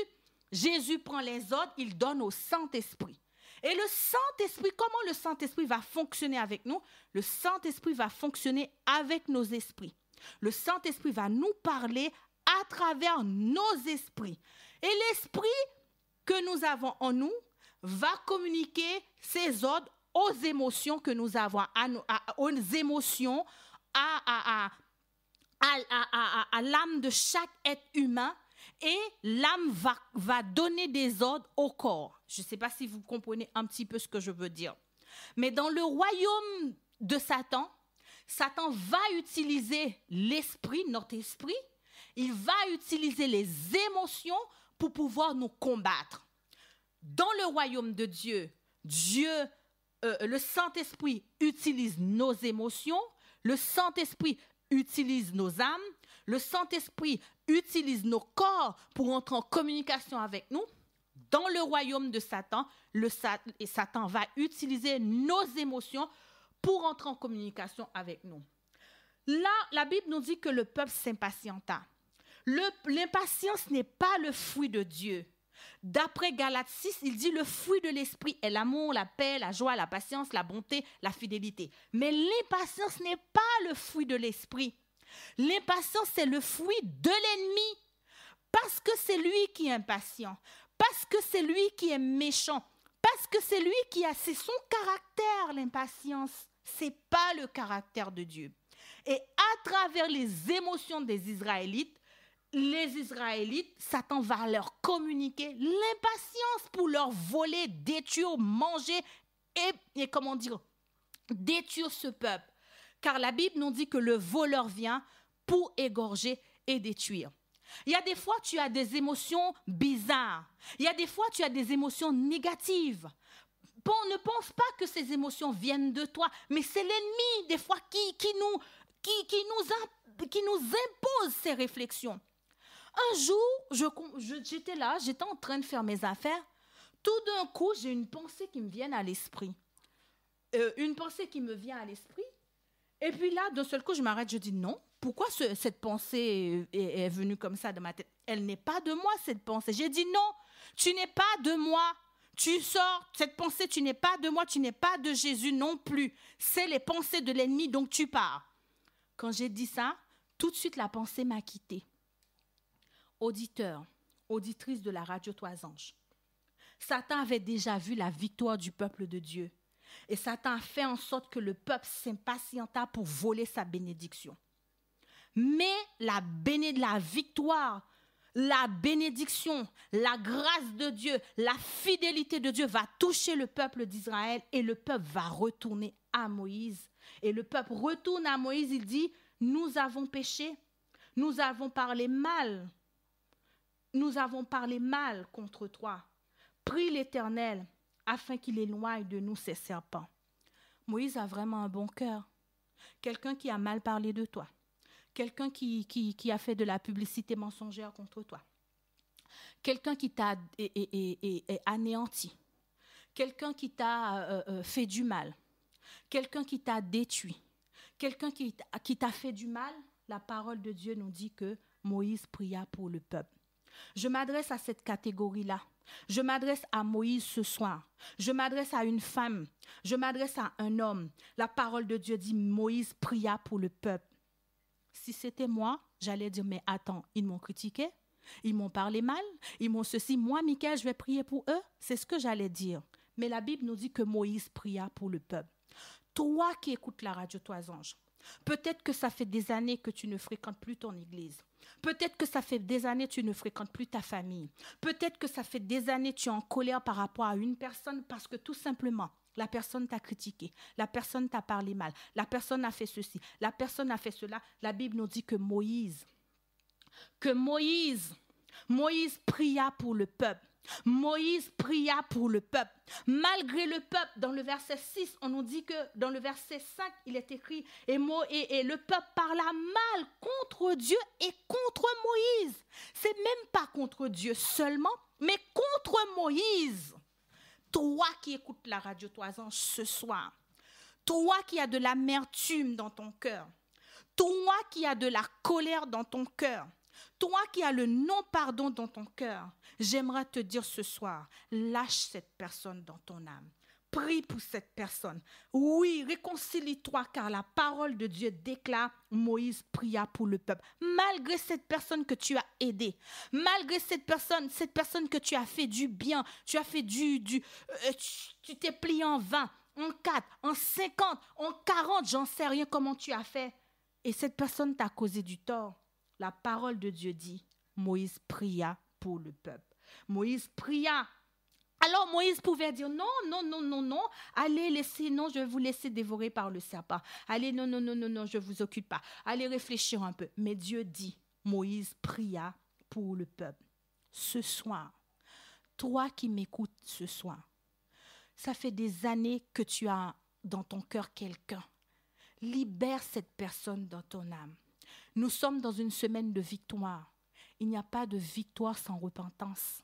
Jésus prend les ordres, il donne au Saint-Esprit. Et le Saint-Esprit, comment le Saint-Esprit va fonctionner avec nous? Le Saint-Esprit va fonctionner avec nos esprits. Le Saint-Esprit va nous parler à travers nos esprits. Et l'esprit que nous avons en nous va communiquer ses ordres aux émotions que nous avons, aux émotions, à l'âme de chaque être humain. Et l'âme va donner des ordres au corps. Je ne sais pas si vous comprenez un petit peu ce que je veux dire. Mais dans le royaume de Satan, Satan va utiliser l'esprit, notre esprit. Il va utiliser les émotions pour pouvoir nous combattre. Dans le royaume de Dieu, le Saint-Esprit utilise nos émotions. Le Saint-Esprit utilise nos âmes. Le Saint-Esprit utilise nos corps pour entrer en communication avec nous. Dans le royaume de Satan, Satan va utiliser nos émotions pour entrer en communication avec nous. Là, la Bible nous dit que le peuple s'impatienta. L'impatience n'est pas le fruit de Dieu. D'après Galates 6, il dit le fruit de l'esprit est l'amour, la paix, la joie, la patience, la bonté, la fidélité. Mais l'impatience n'est pas le fruit de l'esprit. L'impatience, c'est le fruit de l'ennemi. Parce que c'est lui qui est impatient. Parce que c'est lui qui est méchant. Parce que c'est lui qui a... C'est son caractère, l'impatience. Ce n'est pas le caractère de Dieu. Et à travers les émotions des Israélites, Satan va leur communiquer l'impatience pour leur voler, détruire, manger et comment dire, détruire ce peuple. Car la Bible nous dit que le voleur vient pour égorger et détruire. Il y a des fois, tu as des émotions bizarres. Il y a des fois, tu as des émotions négatives. Bon, ne pense pas que ces émotions viennent de toi, mais c'est l'ennemi, des fois, qui nous impose ces réflexions. Un jour, j'étais là, j'étais en train de faire mes affaires. Tout d'un coup, j'ai une pensée qui me vient à l'esprit. Et puis là, d'un seul coup, je m'arrête, je dis non. Pourquoi cette pensée est venue comme ça dans ma tête? Elle n'est pas de moi, cette pensée. J'ai dit non, tu n'es pas de moi. Tu sors, cette pensée, tu n'es pas de moi, tu n'es pas de Jésus non plus. C'est les pensées de l'ennemi, donc tu pars. Quand j'ai dit ça, tout de suite, la pensée m'a quittée. Auditeur, auditrice de la radio Trois Anges, Satan avait déjà vu la victoire du peuple de Dieu. Et Satan a fait en sorte que le peuple s'impatienta pour voler sa bénédiction. Mais la victoire, la bénédiction, la grâce de Dieu, la fidélité de Dieu va toucher le peuple d'Israël et le peuple va retourner à Moïse. Et le peuple retourne à Moïse, il dit, nous avons péché, nous avons parlé mal contre toi. Prie l'Éternel afin qu'il éloigne de nous ces serpents. Moïse a vraiment un bon cœur. Quelqu'un qui a mal parlé de toi. Quelqu'un qui a fait de la publicité mensongère contre toi. Quelqu'un qui t'a anéanti. Quelqu'un qui t'a fait du mal. Quelqu'un qui t'a détruit. Quelqu'un qui t'a fait du mal. La parole de Dieu nous dit que Moïse pria pour le peuple. Je m'adresse à cette catégorie-là. Je m'adresse à Moïse ce soir. Je m'adresse à une femme. Je m'adresse à un homme. La parole de Dieu dit Moïse pria pour le peuple. Si c'était moi, j'allais dire mais attends, ils m'ont critiqué, ils m'ont parlé mal, ils m'ont ceci. Moi, Michael, je vais prier pour eux. C'est ce que j'allais dire. Mais la Bible nous dit que Moïse pria pour le peuple. Toi qui écoutes la radio Trois Anges, peut-être que ça fait des années que tu ne fréquentes plus ton église. Peut-être que ça fait des années que tu ne fréquentes plus ta famille. Peut-être que ça fait des années que tu es en colère par rapport à une personne parce que tout simplement, la personne t'a critiqué, la personne t'a parlé mal, la personne a fait ceci, la personne a fait cela. La Bible nous dit que Moïse pria pour le peuple. Moïse pria pour le peuple. Malgré le peuple, dans le verset 6, on nous dit que dans le verset 5, il est écrit et le peuple parla mal contre Dieu et contre Moïse. C'est même pas contre Dieu seulement, mais contre Moïse. Toi qui écoutes la radio Trois Anges ce soir, toi qui as de l'amertume dans ton cœur, toi qui as de la colère dans ton cœur, toi qui as le non-pardon dans ton cœur, j'aimerais te dire ce soir, lâche cette personne dans ton âme. Prie pour cette personne. Oui, réconcilie-toi car la parole de Dieu déclare Moïse pria pour le peuple. Malgré cette personne que tu as aidée, malgré cette personne que tu as fait du bien, tu as fait tu t'es plié en 20, en 4, en 50, en 40, j'en sais rien comment tu as fait. Et cette personne t'a causé du tort. La parole de Dieu dit, Moïse pria pour le peuple. Moïse pria. Alors Moïse pouvait dire non, allez je vais vous laisser dévorer par le serpent. Allez, non, je ne vous occupe pas. Allez réfléchir un peu. Mais Dieu dit, Moïse pria pour le peuple. Ce soir, toi qui m'écoutes ce soir, ça fait des années que tu as dans ton cœur quelqu'un. Libère cette personne dans ton âme. Nous sommes dans une semaine de victoire. Il n'y a pas de victoire sans repentance.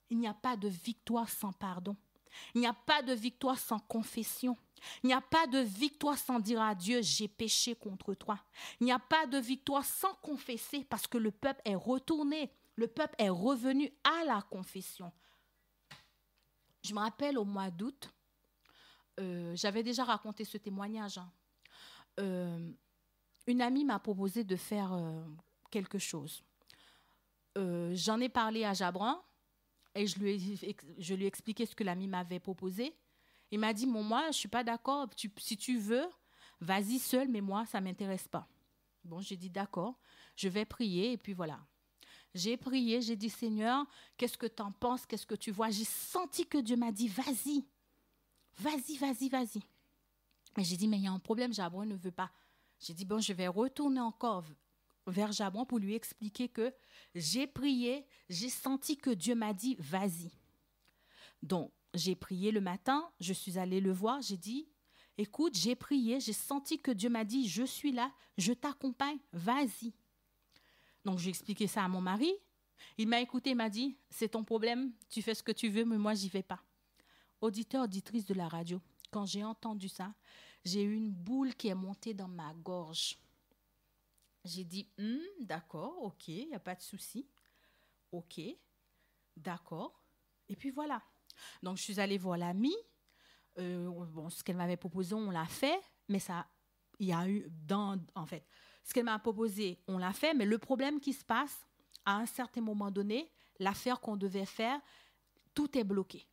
Il n'y a pas de victoire sans pardon. Il n'y a pas de victoire sans confession. Il n'y a pas de victoire sans dire à Dieu, j'ai péché contre toi. Il n'y a pas de victoire sans confesser parce que le peuple est retourné. Le peuple est revenu à la confession. Je me rappelle au mois d'août, j'avais déjà raconté ce témoignage. Une amie m'a proposé de faire quelque chose. J'en ai parlé à Jabran et je lui ai expliqué ce que l'ami m'avait proposé. Il m'a dit, moi, je ne suis pas d'accord. Si tu veux, vas-y seul, mais moi, ça ne m'intéresse pas. Bon, j'ai dit, d'accord, je vais prier et puis voilà. J'ai prié, j'ai dit, Seigneur, qu'est-ce que tu en penses? Qu'est-ce que tu vois? J'ai senti que Dieu m'a dit, vas-y. Mais j'ai dit, mais il y a un problème, Jabran ne veut pas. J'ai dit, bon, je vais retourner encore vers Jabran pour lui expliquer que j'ai prié, j'ai senti que Dieu m'a dit, vas-y. Donc, j'ai prié le matin, je suis allée le voir, j'ai dit, écoute, j'ai prié, j'ai senti que Dieu m'a dit, je suis là, je t'accompagne, vas-y. Donc, j'ai expliqué ça à mon mari. Il m'a écouté, il m'a dit, c'est ton problème, tu fais ce que tu veux, mais moi, j'y vais pas. Auditeur, auditrice de la radio, quand j'ai entendu ça, j'ai eu une boule qui est montée dans ma gorge. J'ai dit, d'accord, ok, il n'y a pas de souci. Ok, d'accord. Et puis voilà. Donc, je suis allée voir l'amie. Ce qu'elle m'avait proposé, on l'a fait. Mais ce qu'elle m'a proposé, on l'a fait. Mais le problème qui se passe, à un certain moment donné, l'affaire qu'on devait faire, tout est bloqué.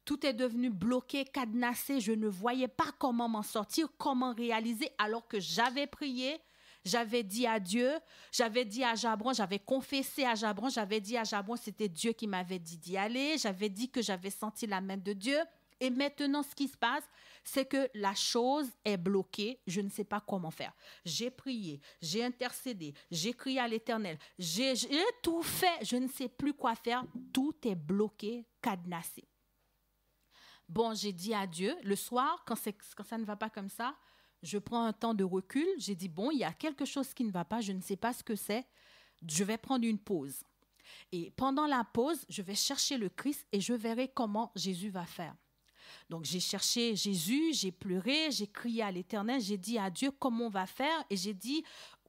Tout est devenu bloqué, cadenassé. Je ne voyais pas comment m'en sortir, comment réaliser, alors que j'avais prié, j'avais dit à Dieu, j'avais dit à Jabran, j'avais confessé à Jabran, j'avais dit à Jabran, c'était Dieu qui m'avait dit d'y aller, j'avais dit que j'avais senti la main de Dieu. Et maintenant, ce qui se passe, c'est que la chose est bloquée. Je ne sais pas comment faire. J'ai prié, j'ai intercédé, j'ai crié à l'Éternel, j'ai tout fait. Je ne sais plus quoi faire. Tout est bloqué, cadenassé. Bon, j'ai dit à Dieu, le soir, quand ça ne va pas comme ça, je prends un temps de recul. J'ai dit, bon, il y a quelque chose qui ne va pas, je ne sais pas ce que c'est. Je vais prendre une pause. Et pendant la pause, je vais chercher le Christ et je verrai comment Jésus va faire. Donc, j'ai cherché Jésus, j'ai pleuré, j'ai crié à l'Éternel, j'ai dit à Dieu comment on va faire. Et j'ai dit,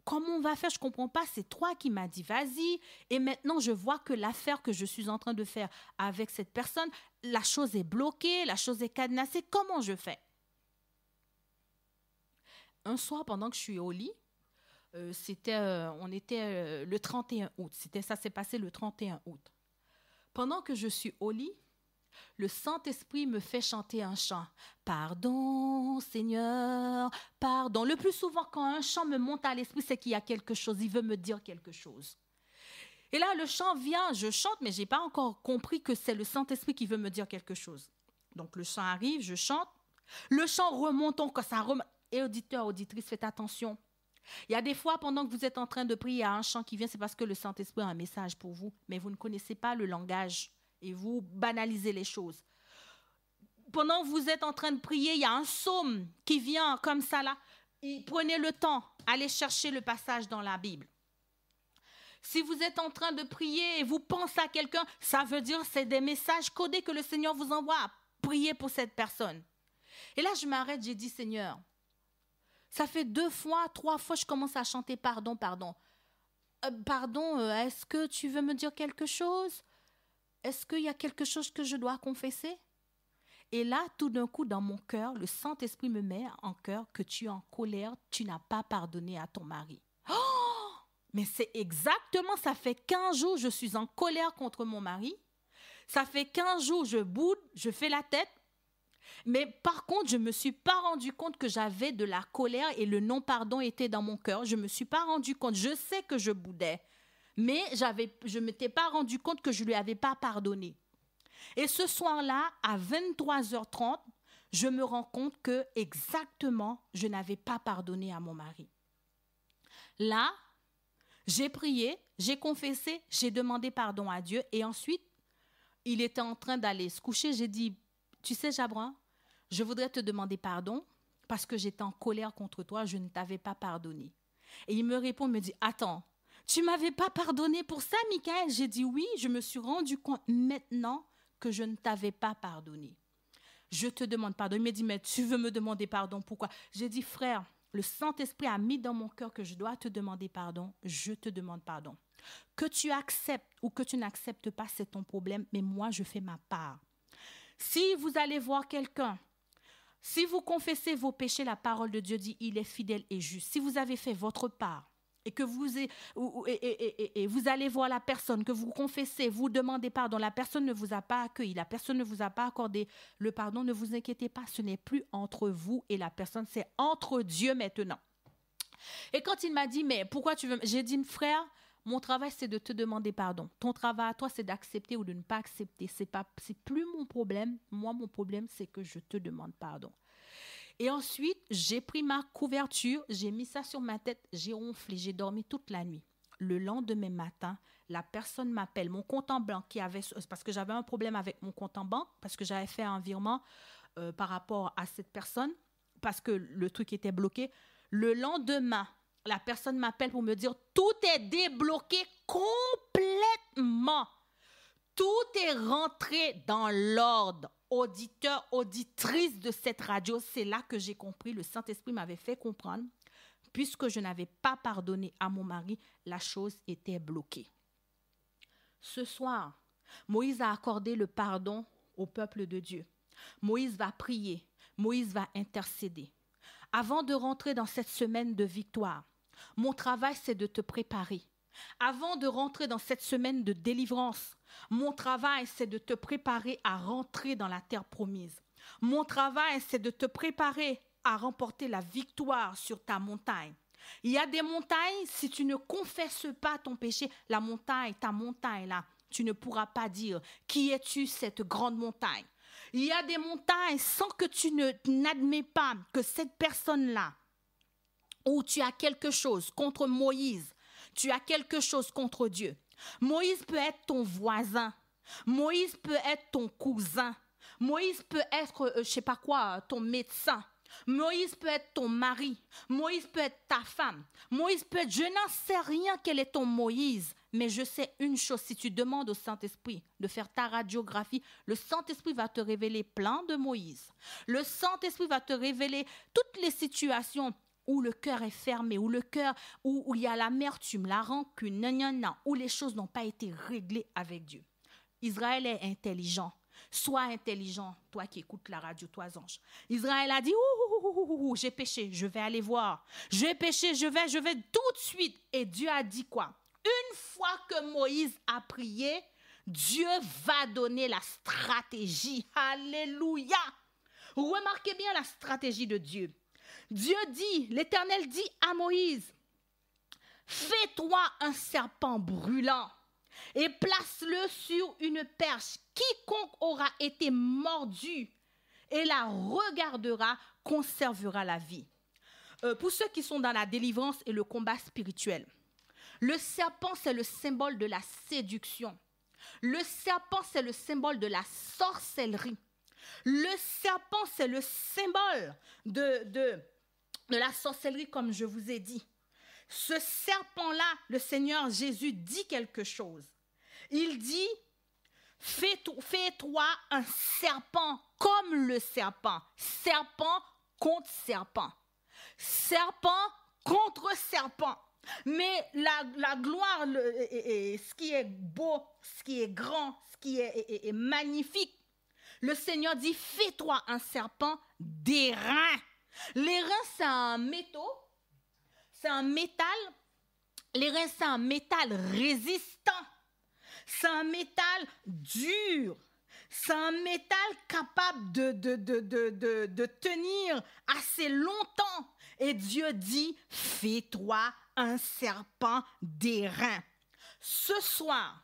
comment on va faire? Je ne comprends pas, c'est toi qui m'as dit, vas-y. Et maintenant, je vois que l'affaire que je suis en train de faire avec cette personne, la chose est bloquée, la chose est cadenassée. Comment je fais? Un soir, pendant que je suis au lit, on était le 31 août. Ça s'est passé le 31 août. Pendant que je suis au lit, Le Saint-Esprit me fait chanter un chant. Pardon, Seigneur, pardon. Le plus souvent, quand un chant me monte à l'esprit, c'est qu'il y a quelque chose. Il veut me dire quelque chose. Et là, le chant vient, je chante, mais je n'ai pas encore compris que c'est le Saint-Esprit qui veut me dire quelque chose. Donc, le chant arrive, je chante. Le chant remonte encore, ça remonte. Et auditeur, auditrice, faites attention. Il y a des fois, pendant que vous êtes en train de prier, il y a un chant qui vient, c'est parce que le Saint-Esprit a un message pour vous, mais vous ne connaissez pas le langage et vous banalisez les choses. Pendant que vous êtes en train de prier, il y a un psaume qui vient comme ça là. Et prenez le temps, allez chercher le passage dans la Bible. Si vous êtes en train de prier et vous pensez à quelqu'un, ça veut dire que c'est des messages codés que le Seigneur vous envoie à prier pour cette personne. Et là, je m'arrête, j'ai dit, Seigneur, ça fait 2 fois, 3 fois, je commence à chanter pardon, pardon. Pardon, est-ce que tu veux me dire quelque chose? Est-ce qu'il y a quelque chose que je dois confesser? Et là, tout d'un coup, dans mon cœur, le Saint-Esprit me met en cœur que tu es en colère, tu n'as pas pardonné à ton mari. Oh! Mais c'est exactement, ça fait 15 jours je suis en colère contre mon mari. Ça fait 15 jours je boude, je fais la tête. Mais par contre, je ne me suis pas rendu compte que j'avais de la colère et le non-pardon était dans mon cœur. Je ne me suis pas rendu compte. Je sais que je boudais, mais je ne m'étais pas rendu compte que je ne lui avais pas pardonné. Et ce soir-là, à 23h30, je me rends compte que exactement, je n'avais pas pardonné à mon mari. Là, j'ai prié, j'ai confessé, j'ai demandé pardon à Dieu et ensuite, il était en train d'aller se coucher. J'ai dit, tu sais, Jabran, je voudrais te demander pardon parce que j'étais en colère contre toi, je ne t'avais pas pardonné. Et il me répond, il me dit, attends, tu ne m'avais pas pardonné pour ça, Michael? J'ai dit oui, je me suis rendu compte maintenant que je ne t'avais pas pardonné. Je te demande pardon. Il me dit, mais tu veux me demander pardon, pourquoi? J'ai dit, frère, le Saint-Esprit a mis dans mon cœur que je dois te demander pardon, je te demande pardon. Que tu acceptes ou que tu n'acceptes pas, c'est ton problème, mais moi, je fais ma part. Si vous allez voir quelqu'un, si vous confessez vos péchés, la parole de Dieu dit, il est fidèle et juste. Si vous avez fait votre part et que vous allez voir la personne, que vous confessez, vous demandez pardon, la personne ne vous a pas accueilli, la personne ne vous a pas accordé le pardon, ne vous inquiétez pas, ce n'est plus entre vous et la personne, c'est entre Dieu maintenant. Et quand il m'a dit, mais pourquoi tu veux... J'ai dit, frère, mon travail, c'est de te demander pardon. Ton travail à toi, c'est d'accepter ou de ne pas accepter. C'est plus mon problème. Moi, mon problème, c'est que je te demande pardon. Et ensuite, j'ai pris ma couverture, j'ai mis ça sur ma tête, j'ai ronflé, j'ai dormi toute la nuit. Le lendemain matin, la personne m'appelle. Mon compte en banque parce que j'avais un problème avec mon compte en banque, parce que j'avais fait un virement par rapport à cette personne, parce que le truc était bloqué. Le lendemain, la personne m'appelle pour me dire « Tout est débloqué complètement. Tout est rentré dans l'ordre. » Auditeur, auditrice de cette radio, c'est là que j'ai compris. Le Saint-Esprit m'avait fait comprendre. Puisque je n'avais pas pardonné à mon mari, la chose était bloquée. Ce soir, Moïse a accordé le pardon au peuple de Dieu. Moïse va prier. Moïse va intercéder. Avant de rentrer dans cette semaine de victoire, mon travail, c'est de te préparer. Avant de rentrer dans cette semaine de délivrance, mon travail, c'est de te préparer à rentrer dans la terre promise. Mon travail, c'est de te préparer à remporter la victoire sur ta montagne. Il y a des montagnes, si tu ne confesses pas ton péché, la montagne, ta montagne là, tu ne pourras pas dire « Qui es-tu cette grande montagne ?» Il y a des montagnes sans que tu n'admets pas que cette personne-là, où tu as quelque chose contre Moïse, tu as quelque chose contre Dieu. Moïse peut être ton voisin. Moïse peut être ton cousin. Moïse peut être, je sais pas quoi, ton médecin. Moïse peut être ton mari. Moïse peut être ta femme. Moïse peut être, je n'en sais rien quel est ton Moïse. Mais je sais une chose, si tu demandes au Saint-Esprit de faire ta radiographie, le Saint-Esprit va te révéler plein de Moïse. Le Saint-Esprit va te révéler toutes les situations où le cœur est fermé, où le cœur, où il y a l'amertume, la rancune, où les choses n'ont pas été réglées avec Dieu. Israël est intelligent. Sois intelligent, toi qui écoutes la radio, toi ange. Israël a dit, j'ai péché, je vais aller voir. J'ai péché, je vais tout de suite. Et Dieu a dit quoi? Une fois que Moïse a prié, Dieu va donner la stratégie. Alléluia. Remarquez bien la stratégie de Dieu. Dieu dit, l'Éternel dit à Moïse, fais-toi un serpent brûlant et place-le sur une perche. Quiconque aura été mordu et la regardera conservera la vie. Pour ceux qui sont dans la délivrance et le combat spirituel, le serpent, c'est le symbole de la séduction. Le serpent, c'est le symbole de la sorcellerie. Le serpent, c'est le symbole de la sorcellerie, comme je vous ai dit. Ce serpent-là, le Seigneur Jésus dit quelque chose. Il dit, fais-toi un serpent comme le serpent. Serpent contre serpent. Serpent contre serpent. Mais la gloire, ce qui est beau, ce qui est grand, ce qui est magnifique, le Seigneur dit, fais-toi un serpent des reins. Les reins, c'est un métaux, c'est un métal. Les reins, c'est un métal résistant. C'est un métal dur. C'est un métal capable de tenir assez longtemps. Et Dieu dit, fais-toi un serpent d'airain. Ce soir,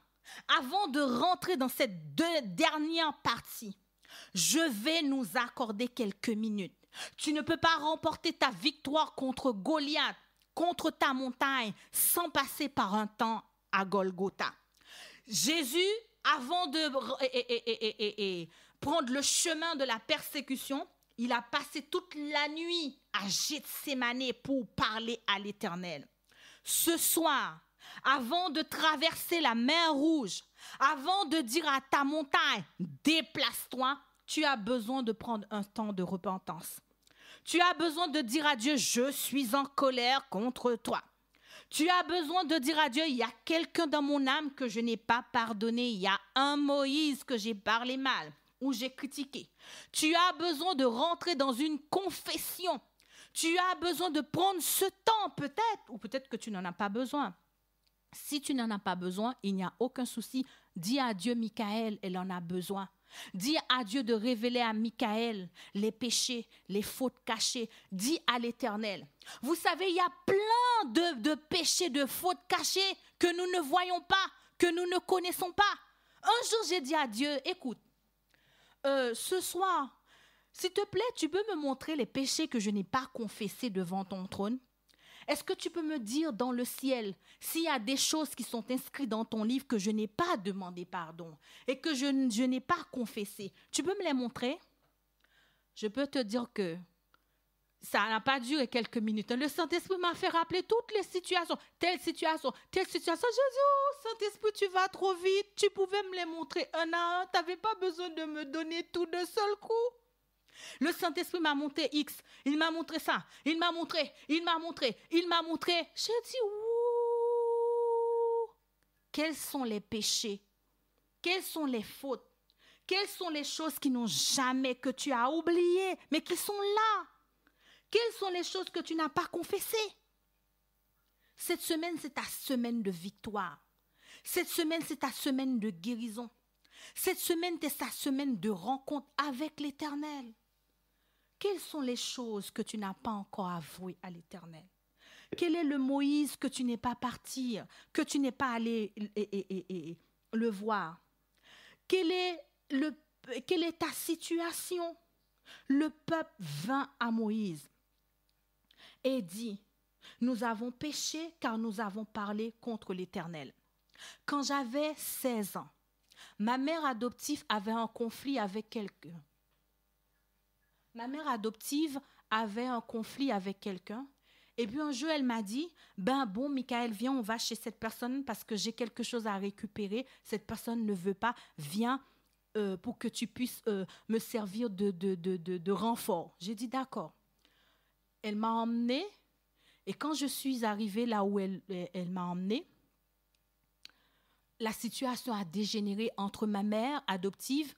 avant de rentrer dans cette dernière partie, je vais nous accorder quelques minutes. Tu ne peux pas remporter ta victoire contre Goliath, contre ta montagne, sans passer par un temps à Golgotha. Jésus, avant de prendre le chemin de la persécution, il a passé toute la nuit à Gethsémane pour parler à l'Éternel. Ce soir, avant de traverser la mer Rouge, avant de dire à ta montagne, déplace-toi, tu as besoin de prendre un temps de repentance. Tu as besoin de dire à Dieu, je suis en colère contre toi. Tu as besoin de dire à Dieu, il y a quelqu'un dans mon âme que je n'ai pas pardonné. Il y a un Moïse que j'ai parlé mal ou j'ai critiqué. Tu as besoin de rentrer dans une confession. Tu as besoin de prendre ce temps peut-être, ou peut-être que tu n'en as pas besoin. Si tu n'en as pas besoin, il n'y a aucun souci. Dis à Dieu, Michaël, elle en a besoin. Dis à Dieu de révéler à Michaël les péchés, les fautes cachées. Dis à l'Éternel. Vous savez, il y a plein de péchés, de fautes cachées que nous ne voyons pas, que nous ne connaissons pas. Un jour, j'ai dit à Dieu, écoute, ce soir, s'il te plaît, tu peux me montrer les péchés que je n'ai pas confessés devant ton trône? Est-ce que tu peux me dire dans le ciel s'il y a des choses qui sont inscrites dans ton livre que je n'ai pas demandé pardon et que je n'ai pas confessé? Tu peux me les montrer? Je peux te dire que ça n'a pas duré quelques minutes. Le Saint-Esprit m'a fait rappeler toutes les situations. Telle situation, telle situation. Je dis, oh Saint-Esprit, tu vas trop vite. Tu pouvais me les montrer un à un. Tu n'avais pas besoin de me donner tout d'un seul coup. Le Saint-Esprit m'a montré X, il m'a montré ça, il m'a montré. J'ai dit, ouh, quels sont les péchés? Quelles sont les fautes? Quelles sont les choses qui n'ont jamais, que tu as oubliées, mais qui sont là? Quelles sont les choses que tu n'as pas confessées? Cette semaine, c'est ta semaine de victoire. Cette semaine, c'est ta semaine de guérison. Cette semaine, c'est ta semaine de rencontre avec l'Éternel. Quelles sont les choses que tu n'as pas encore avouées à l'Éternel? Quel est le Moïse que tu n'es pas parti, que tu n'es pas allé le voir? Quelle est ta situation? Le peuple vint à Moïse et dit, nous avons péché car nous avons parlé contre l'Éternel. Quand j'avais 16 ans, ma mère adoptive avait un conflit avec quelqu'un. Et puis un jour, elle m'a dit, bon, Michaël, viens, on va chez cette personne parce que j'ai quelque chose à récupérer. Cette personne ne veut pas, viens pour que tu puisses me servir de renfort. J'ai dit, d'accord. Elle m'a emmenée et quand je suis arrivée là où elle m'a emmenée, la situation a dégénéré entre ma mère adoptive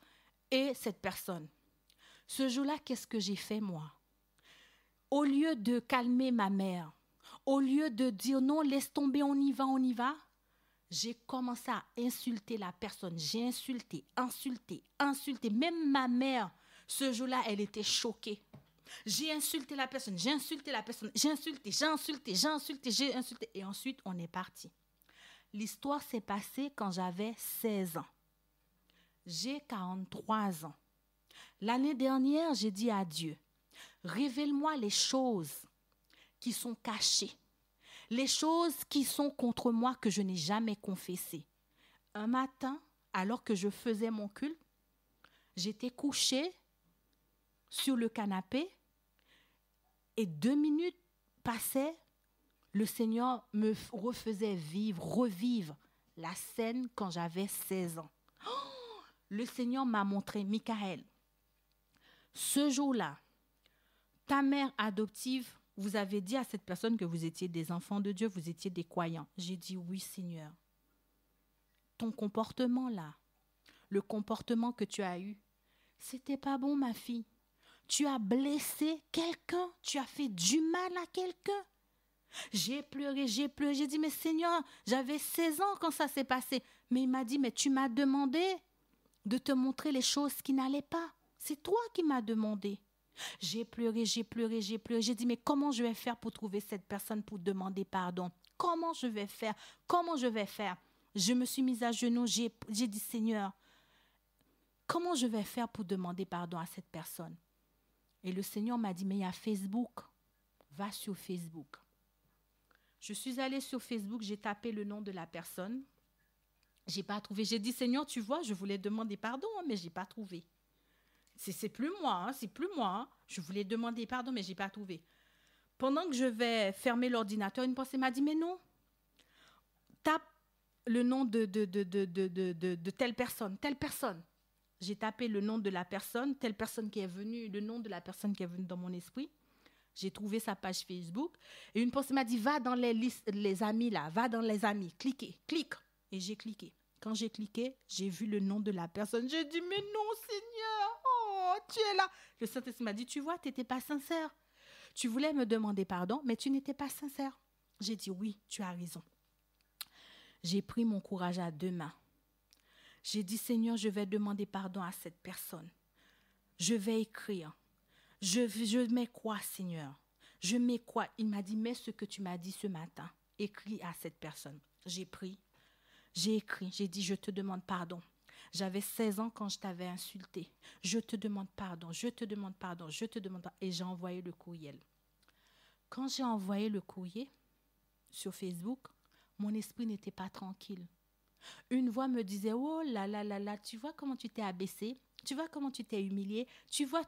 et cette personne. Ce jour-là, qu'est-ce que j'ai fait, moi? Au lieu de calmer ma mère, au lieu de dire non, laisse tomber, on y va, J'ai commencé à insulter la personne. J'ai insulté. Même ma mère, ce jour-là, elle était choquée. J'ai insulté la personne. J'ai insulté. Et ensuite, on est parti. L'histoire s'est passée quand j'avais 16 ans. J'ai 43 ans. L'année dernière, j'ai dit à Dieu, révèle-moi les choses qui sont cachées, les choses qui sont contre moi que je n'ai jamais confessées. Un matin, alors que je faisais mon culte, j'étais couchée sur le canapé et 2 minutes passaient, le Seigneur me refaisait revivre la scène quand j'avais 16 ans. Oh, le Seigneur m'a montré, Michael, ce jour-là, ta mère adoptive, vous avez dit à cette personne que vous étiez des enfants de Dieu, vous étiez des croyants. J'ai dit oui, Seigneur. Ton comportement là, le comportement que tu as eu, c'était pas bon, ma fille. Tu as blessé quelqu'un, tu as fait du mal à quelqu'un. J'ai pleuré, j'ai dit, mais Seigneur, j'avais 16 ans quand ça s'est passé. Mais il m'a dit, mais tu m'as demandé de te montrer les choses qui n'allaient pas. C'est toi qui m'as demandé. J'ai pleuré. J'ai dit, mais comment je vais faire pour trouver cette personne pour demander pardon? Comment je vais faire? Je me suis mise à genoux, j'ai dit, Seigneur, comment je vais faire pour demander pardon à cette personne? Et le Seigneur m'a dit, mais il y a Facebook. Va sur Facebook. Je suis allée sur Facebook, j'ai tapé le nom de la personne. Je n'ai pas trouvé. J'ai dit, Seigneur, tu vois, je voulais demander pardon, mais je n'ai pas trouvé. C'est plus moi. Je voulais demander pardon, mais je n'ai pas trouvé. Pendant que je vais fermer l'ordinateur, une pensée m'a dit, mais non, tape le nom de telle personne. J'ai tapé le nom de la personne, telle personne qui est venue, le nom de la personne qui est venue dans mon esprit. J'ai trouvé sa page Facebook. Et une pensée m'a dit, va dans les listes, les amis là, va dans les amis, clique. Et j'ai cliqué. Quand j'ai cliqué, j'ai vu le nom de la personne. J'ai dit, mais non, Seigneur, oh, tu es là. Le Saint-Esprit m'a dit, tu vois, tu n'étais pas sincère. Tu voulais me demander pardon, mais tu n'étais pas sincère. J'ai dit, oui, tu as raison. J'ai pris mon courage à 2 mains. J'ai dit, Seigneur, je vais demander pardon à cette personne. Je vais écrire. Je mets quoi, Seigneur? Je mets quoi? Il m'a dit, mets ce que tu m'as dit ce matin. Écris à cette personne. J'ai écrit. J'ai dit, je te demande pardon. J'avais 16 ans quand je t'avais insulté. Je te demande pardon. Et j'ai envoyé le courriel. Quand j'ai envoyé le courrier sur Facebook, mon esprit n'était pas tranquille. Une voix me disait, oh là là là là, tu vois comment tu t'es abaissé? Tu vois comment tu t'es humilié? Tu vois.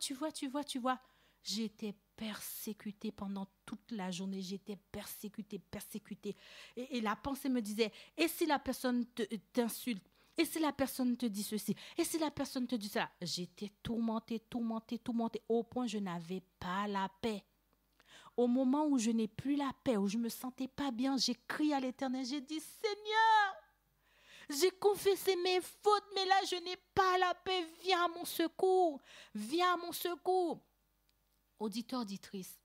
J'étais persécutée pendant toute la journée. J'étais persécutée. Et la pensée me disait, et si la personne t'insulte? Et si la personne te dit ceci? Et si la personne te dit ça? J'étais tourmentée, au point où je n'avais pas la paix. Au moment où je n'ai plus la paix, où je ne me sentais pas bien, j'ai crié à l'Éternel, j'ai dit, Seigneur, j'ai confessé mes fautes, mais là, je n'ai pas la paix. Viens à mon secours. Auditeur, auditrice,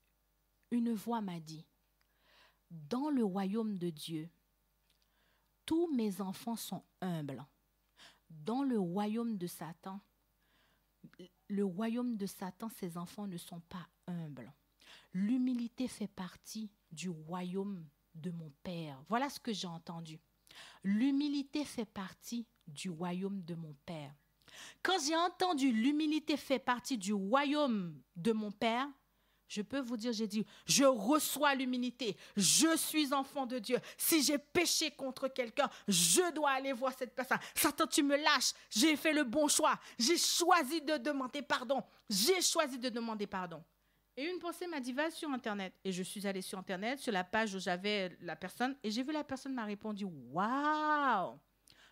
une voix m'a dit, dans le royaume de Dieu, tous mes enfants sont humbles. Dans le royaume de Satan, ses enfants ne sont pas humbles. L'humilité fait partie du royaume de mon Père. Voilà ce que j'ai entendu. L'humilité fait partie du royaume de mon Père. Quand j'ai entendu l'humilité fait partie du royaume de mon Père, je peux vous dire, j'ai dit, je reçois l'humilité, je suis enfant de Dieu. Si j'ai péché contre quelqu'un, je dois aller voir cette personne. Satan, tu me lâches, j'ai fait le bon choix, j'ai choisi de demander pardon. Et une pensée m'a dit, va sur Internet. Et je suis allée sur Internet, sur la page où j'avais la personne, et j'ai vu la personne m'a répondu, waouh,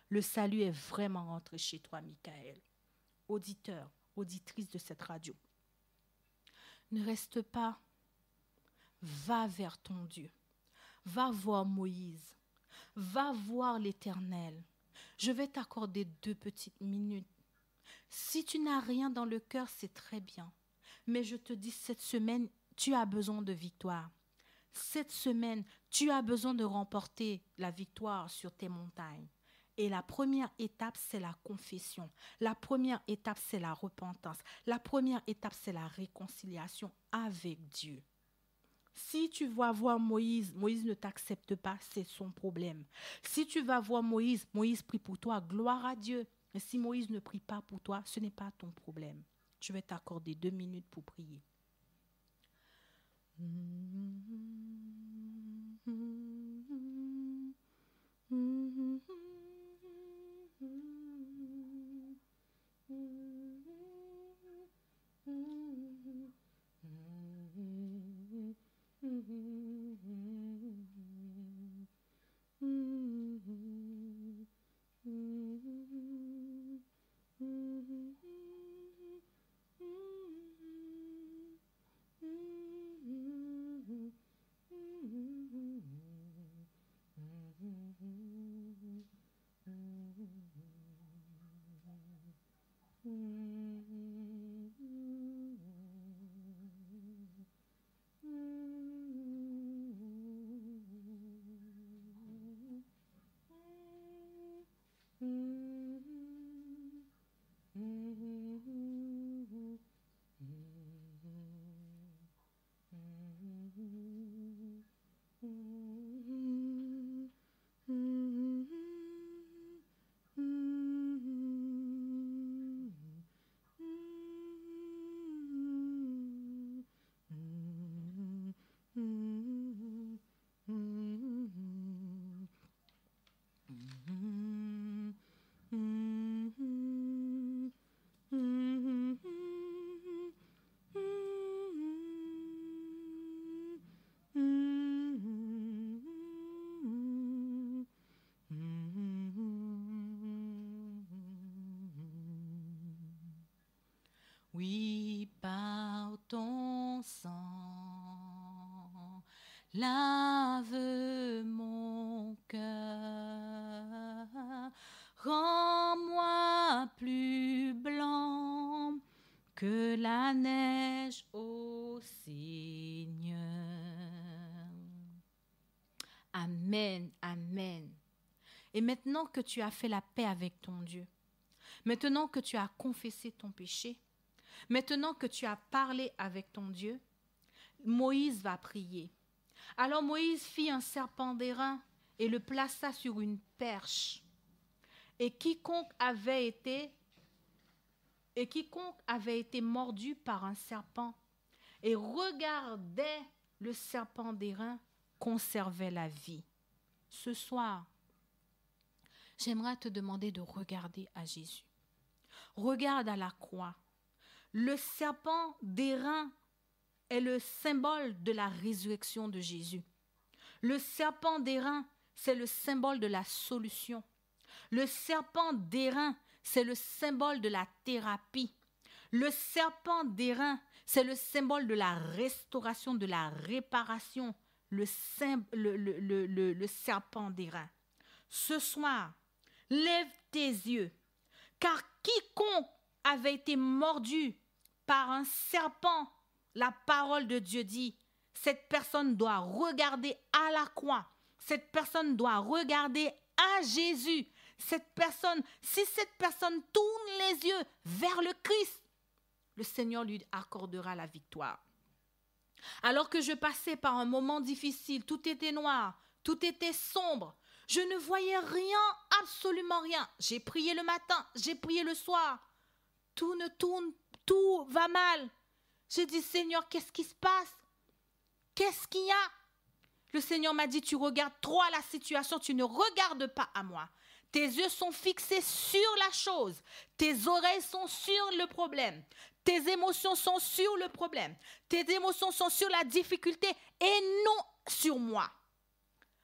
le salut est vraiment rentré chez toi, Michael. Auditeur, auditrice de cette radio. Ne reste pas, va vers ton Dieu, va voir Moïse, va voir l'Éternel. Je vais t'accorder 2 petites minutes. Si tu n'as rien dans le cœur, c'est très bien. Mais je te dis, cette semaine, tu as besoin de victoire. cette semaine, tu as besoin de remporter la victoire sur tes montagnes. Et la première étape, c'est la confession. La première étape, c'est la repentance. La première étape, c'est la réconciliation avec Dieu. Si tu vas voir Moïse, Moïse ne t'accepte pas, c'est son problème. Si tu vas voir Moïse, Moïse prie pour toi, gloire à Dieu. Mais si Moïse ne prie pas pour toi, ce n'est pas ton problème. Je vais t'accorder 2 minutes pour prier. Oui, par ton sang, lave mon cœur, rends-moi plus blanc que la neige, ô Seigneur. Amen, amen. Et maintenant que tu as fait la paix avec ton Dieu, maintenant que tu as confessé ton péché, maintenant que tu as parlé avec ton Dieu, Moïse va prier. Alors Moïse fit un serpent d'airain et le plaça sur une perche. Et quiconque avait été mordu par un serpent et regardait le serpent d'airain conservait la vie. Ce soir, j'aimerais te demander de regarder à Jésus. Regarde à la croix. Le serpent d'airain est le symbole de la résurrection de Jésus. Le serpent d'airain, c'est le symbole de la solution. Le serpent d'airain, c'est le symbole de la thérapie. Le serpent d'airain, c'est le symbole de la restauration, de la réparation. Le serpent d'airain. Ce soir, lève tes yeux, car quiconque avait été mordu par un serpent, la parole de Dieu dit, cette personne doit regarder à la croix, cette personne doit regarder à Jésus. Cette personne, si cette personne tourne les yeux vers le Christ, le Seigneur lui accordera la victoire. Alors que je passais par un moment difficile, tout était noir, tout était sombre, je ne voyais rien, absolument rien. J'ai prié le matin, j'ai prié le soir. Tout ne tourne, tout va mal. J'ai dit, Seigneur, qu'est-ce qui se passe? Qu'est-ce qu'il y a? Le Seigneur m'a dit, tu regardes trop à la situation, tu ne regardes pas à moi. Tes yeux sont fixés sur la chose. Tes oreilles sont sur le problème. Tes émotions sont sur le problème. Tes émotions sont sur la difficulté et non sur moi.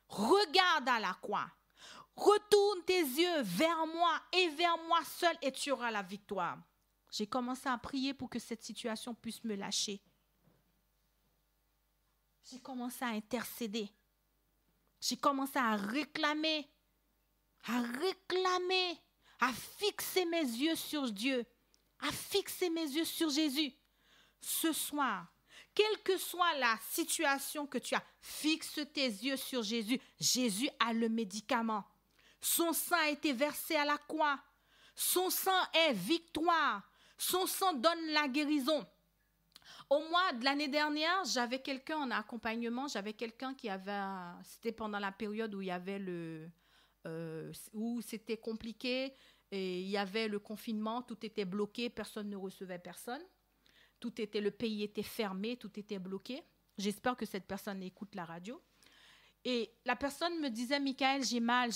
Regarde à la croix. Retourne tes yeux vers moi et vers moi seul et tu auras la victoire. J'ai commencé à prier pour que cette situation puisse me lâcher. J'ai commencé à intercéder. J'ai commencé à réclamer, à fixer mes yeux sur Dieu, à fixer mes yeux sur Jésus. Ce soir, Quelle que soit la situation que tu as, fixe tes yeux sur Jésus. Jésus a le médicament. Son sang a été versé à la croix. Son sang est victoire. Son sang donne la guérison. Au mois de l'année dernière, j'avais quelqu'un en accompagnement. J'avais quelqu'un qui avait... C'était pendant la période où il y avait où c'était compliqué. Et il y avait le confinement. Tout était bloqué. Personne ne recevait personne. Le pays était fermé. Tout était bloqué. J'espère que cette personne écoute la radio. Et la personne me disait, Michaël, j'ai mal.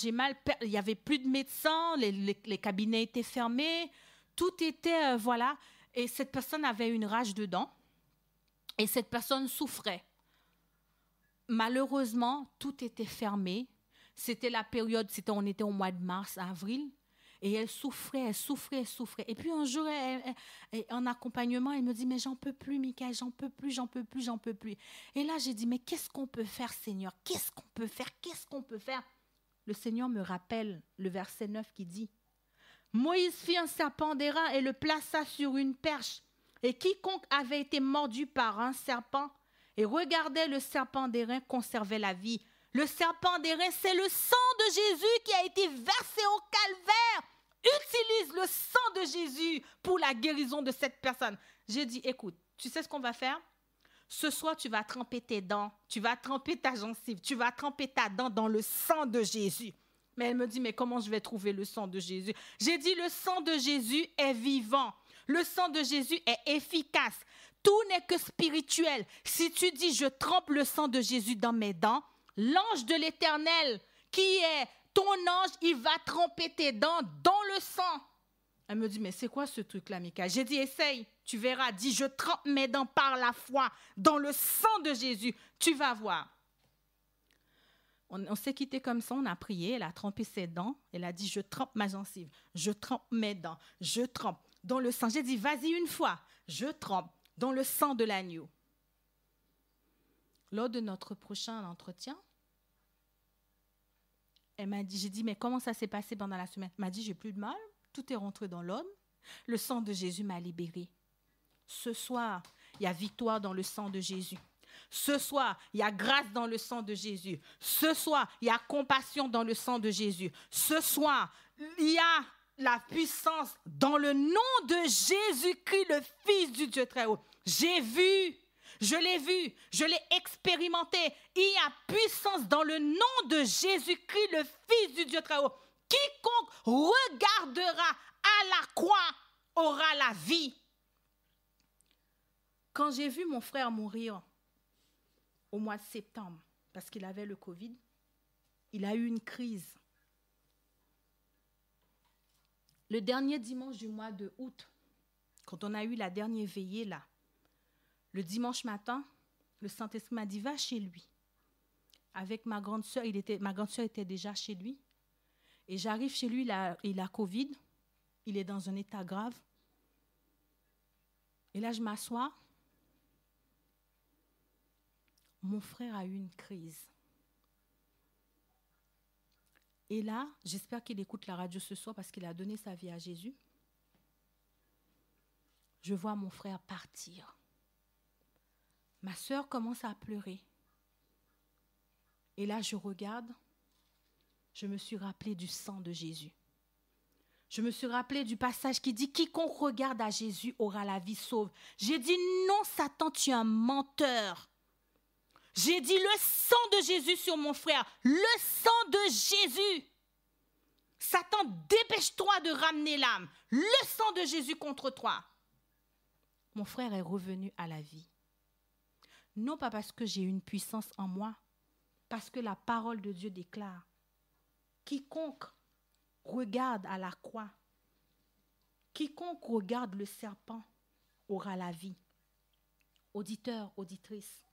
Il n'y avait plus de médecins. Les cabinets étaient fermés. Tout était... voilà. Et cette personne avait une rage dedans. Et cette personne souffrait. Malheureusement, tout était fermé. C'était la période, on était au mois de mars, avril. Et elle souffrait. Et puis un jour, en accompagnement, elle me dit, mais j'en peux plus, Michaël, j'en peux plus. Et là, j'ai dit, mais qu'est-ce qu'on peut faire, Seigneur? Qu'est-ce qu'on peut faire? Le Seigneur me rappelle le verset 9 qui dit, Moïse fit un serpent d'airain et le plaça sur une perche. Et quiconque avait été mordu par un serpent et regardait le serpent d'airain conservait la vie. Le serpent d'airain, c'est le sang de Jésus qui a été versé au calvaire. Utilise le sang de Jésus pour la guérison de cette personne. J'ai dit, écoute, tu sais ce qu'on va faire? Ce soir, tu vas tremper tes dents, tu vas tremper ta gencive, tu vas tremper ta dent dans le sang de Jésus. Mais elle me dit, mais comment je vais trouver le sang de Jésus? J'ai dit, le sang de Jésus est vivant. Le sang de Jésus est efficace. Tout n'est que spirituel. Si tu dis, je trempe le sang de Jésus dans mes dents, l'ange de l'Éternel, qui est ton ange, il va tremper tes dents dans le sang. Elle me dit, mais c'est quoi ce truc-là, Mika? J'ai dit, essaye, tu verras. Dis, je trempe mes dents par la foi dans le sang de Jésus. Tu vas voir. On s'est quitté comme ça, on a prié, elle a trempé ses dents. Elle a dit, je trempe ma gencive, je trempe mes dents, je trempe dans le sang. J'ai dit, vas-y une fois, je trempe dans le sang de l'agneau. Lors de notre prochain entretien, elle m'a dit, j'ai dit, mais comment ça s'est passé pendant la semaine? Elle m'a dit, j'ai plus de mal, tout est rentré dans l'ordre. Le sang de Jésus m'a libérée. Ce soir, il y a victoire dans le sang de Jésus. Ce soir, il y a grâce dans le sang de Jésus. Ce soir, il y a compassion dans le sang de Jésus. Ce soir, il y a la puissance dans le nom de Jésus-Christ, le Fils du Dieu très haut. J'ai vu, je l'ai expérimenté. Il y a puissance dans le nom de Jésus-Christ, le Fils du Dieu très haut. Quiconque regardera à la croix aura la vie. Quand j'ai vu mon frère mourir au mois de septembre, parce qu'il avait le Covid, il a eu une crise. Le dernier dimanche du mois de août, quand on a eu la dernière veillée là, le dimanche matin, le Saint-Esprit m'a dit, va chez lui. Avec ma grande sœur, ma grande sœur était déjà chez lui. Et j'arrive chez lui, il a Covid, il est dans un état grave. Et là, je m'assois. Mon frère a eu une crise. Et là, j'espère qu'il écoute la radio ce soir parce qu'il a donné sa vie à Jésus. Je vois mon frère partir. Ma sœur commence à pleurer. Et là, je regarde. Je me suis rappelé du sang de Jésus. Je me suis rappelé du passage qui dit « Quiconque regarde à Jésus aura la vie sauve ». J'ai dit « Non, Satan, tu es un menteur ». J'ai dit le sang de Jésus sur mon frère, le sang de Jésus. Satan, dépêche-toi de ramener l'âme. Le sang de Jésus contre toi. Mon frère est revenu à la vie. Non pas parce que j'ai une puissance en moi, parce que la parole de Dieu déclare, quiconque regarde à la croix, quiconque regarde le serpent aura la vie. Auditeurs, auditrices,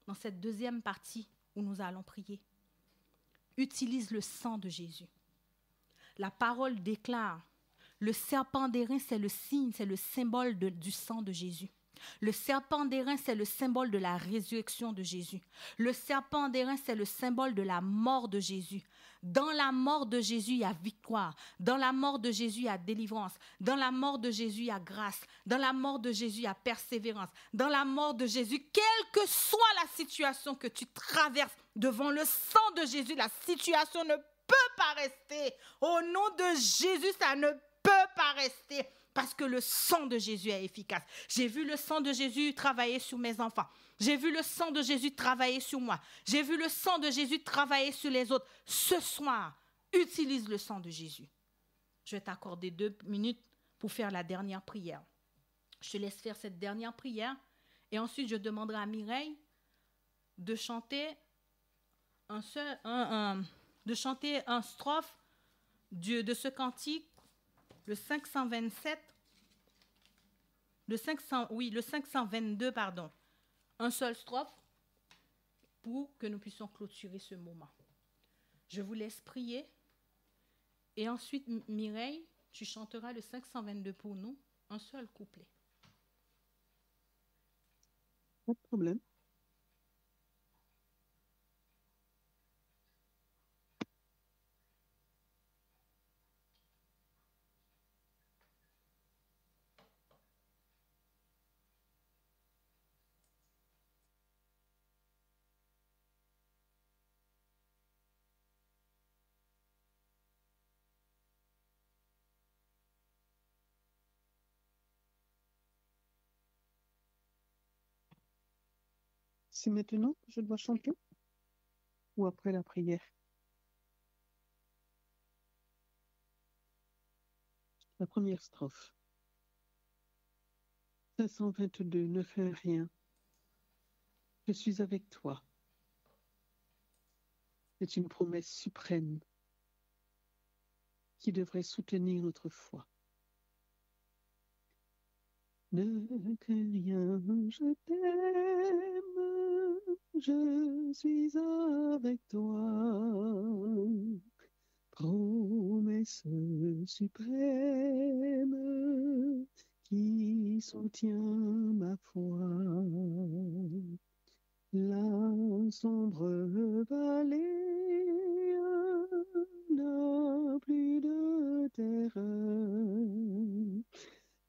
dans cette deuxième partie où nous allons prier, utilise le sang de Jésus. La parole déclare, le serpent d'airain, c'est le signe, c'est le symbole du sang de Jésus. Le serpent d'airain, c'est le symbole de la résurrection de Jésus. Le serpent d'airain, c'est le symbole de la mort de Jésus. Dans la mort de Jésus, il y a victoire. Dans la mort de Jésus, il y a délivrance. Dans la mort de Jésus, il y a grâce. Dans la mort de Jésus, il y a persévérance. Dans la mort de Jésus, quelle que soit la situation que tu traverses, devant le sang de Jésus, la situation ne peut pas rester. Au nom de Jésus, ça ne peut pas rester. Parce que le sang de Jésus est efficace. J'ai vu le sang de Jésus travailler sur mes enfants. J'ai vu le sang de Jésus travailler sur moi. J'ai vu le sang de Jésus travailler sur les autres. Ce soir, utilise le sang de Jésus. Je vais t'accorder 2 minutes pour faire la dernière prière. Je te laisse faire cette dernière prière. Et ensuite, je demanderai à Mireille de chanter un strophe de ce cantique. Le 527, le 522, pardon. Un seul strophe pour que nous puissions clôturer ce moment. Je vous laisse prier. Et ensuite, Mireille, tu chanteras le 522 pour nous, un seul couplet. Pas de problème. C'est maintenant que je dois chanter ou après la prière? La première strophe. 522, ne fais rien. Je suis avec toi. C'est une promesse suprême qui devrait soutenir notre foi. Ne crains rien, je t'aime, je suis avec toi. Promesse suprême qui soutient ma foi. La sombre vallée n'a plus de terreur.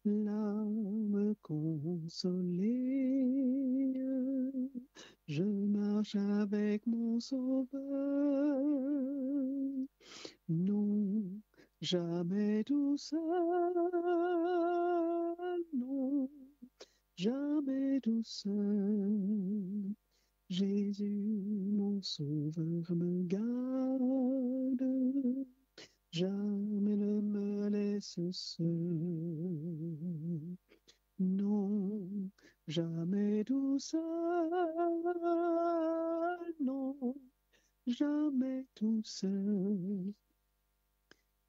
L'âme consolée, je marche avec mon Sauveur. Non, jamais tout seul, non, jamais tout seul. Jésus, mon Sauveur, me garde, jamais ne me laisse seul. Non, jamais tout seul, non, jamais tout seul.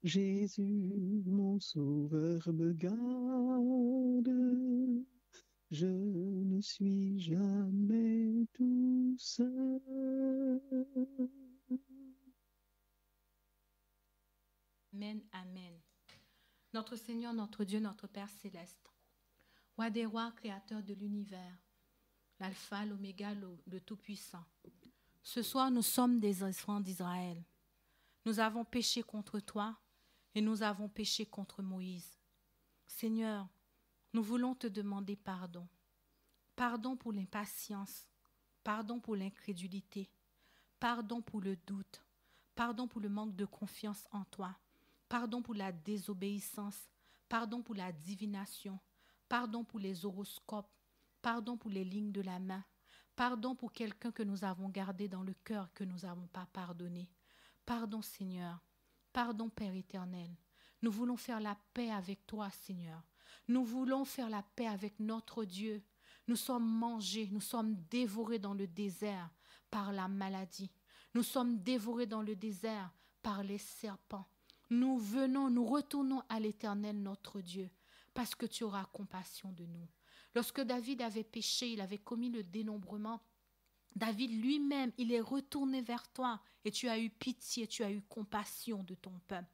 Jésus, mon Sauveur, me garde, je ne suis jamais tout seul. Amen, amen. Notre Seigneur, notre Dieu, notre Père céleste, Roi des rois, créateur de l'univers, l'alpha, l'oméga, le tout-puissant. Ce soir, nous sommes des enfants d'Israël. Nous avons péché contre toi et nous avons péché contre Moïse. Seigneur, nous voulons te demander pardon. Pardon pour l'impatience, pardon pour l'incrédulité, pardon pour le doute, pardon pour le manque de confiance en toi, pardon pour la désobéissance, pardon pour la divination, pardon pour les horoscopes, pardon pour les lignes de la main, pardon pour quelqu'un que nous avons gardé dans le cœur que nous n'avons pas pardonné. Pardon Seigneur, pardon Père éternel. Nous voulons faire la paix avec toi Seigneur. Nous voulons faire la paix avec notre Dieu. Nous sommes mangés, nous sommes dévorés dans le désert par la maladie. Nous sommes dévorés dans le désert par les serpents. Nous retournons à l'Éternel notre Dieu, parce que tu auras compassion de nous. Lorsque David avait péché, il avait commis le dénombrement. David lui-même, il est retourné vers toi et tu as eu pitié, tu as eu compassion de ton peuple.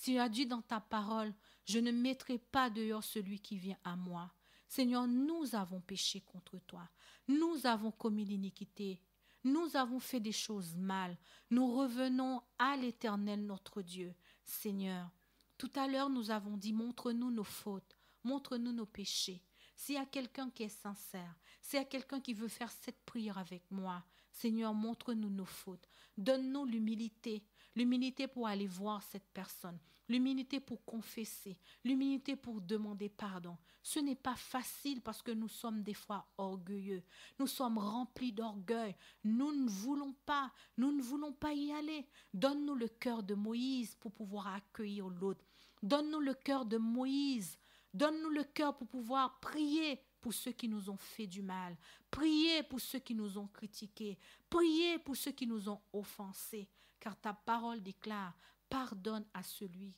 Tu as dit dans ta parole, je ne mettrai pas dehors celui qui vient à moi. Seigneur, nous avons péché contre toi. Nous avons commis l'iniquité. Nous avons fait des choses mal. Nous revenons à l'Éternel notre Dieu. Seigneur, tout à l'heure nous avons dit, montre-nous nos fautes, montre-nous nos péchés. S'il y a quelqu'un qui est sincère, s'il y a quelqu'un qui veut faire cette prière avec moi, Seigneur, montre-nous nos fautes. Donne-nous l'humilité pour aller voir cette personne, l'humilité pour confesser, l'humilité pour demander pardon. Ce n'est pas facile parce que nous sommes des fois orgueilleux, nous sommes remplis d'orgueil, nous ne voulons pas y aller. Donne-nous le cœur de Moïse pour pouvoir accueillir l'autre. Donne-nous le cœur de Moïse, donne-nous le cœur pour pouvoir prier pour ceux qui nous ont fait du mal, prier pour ceux qui nous ont critiqués, prier pour ceux qui nous ont offensés, car ta parole déclare, pardonne à celui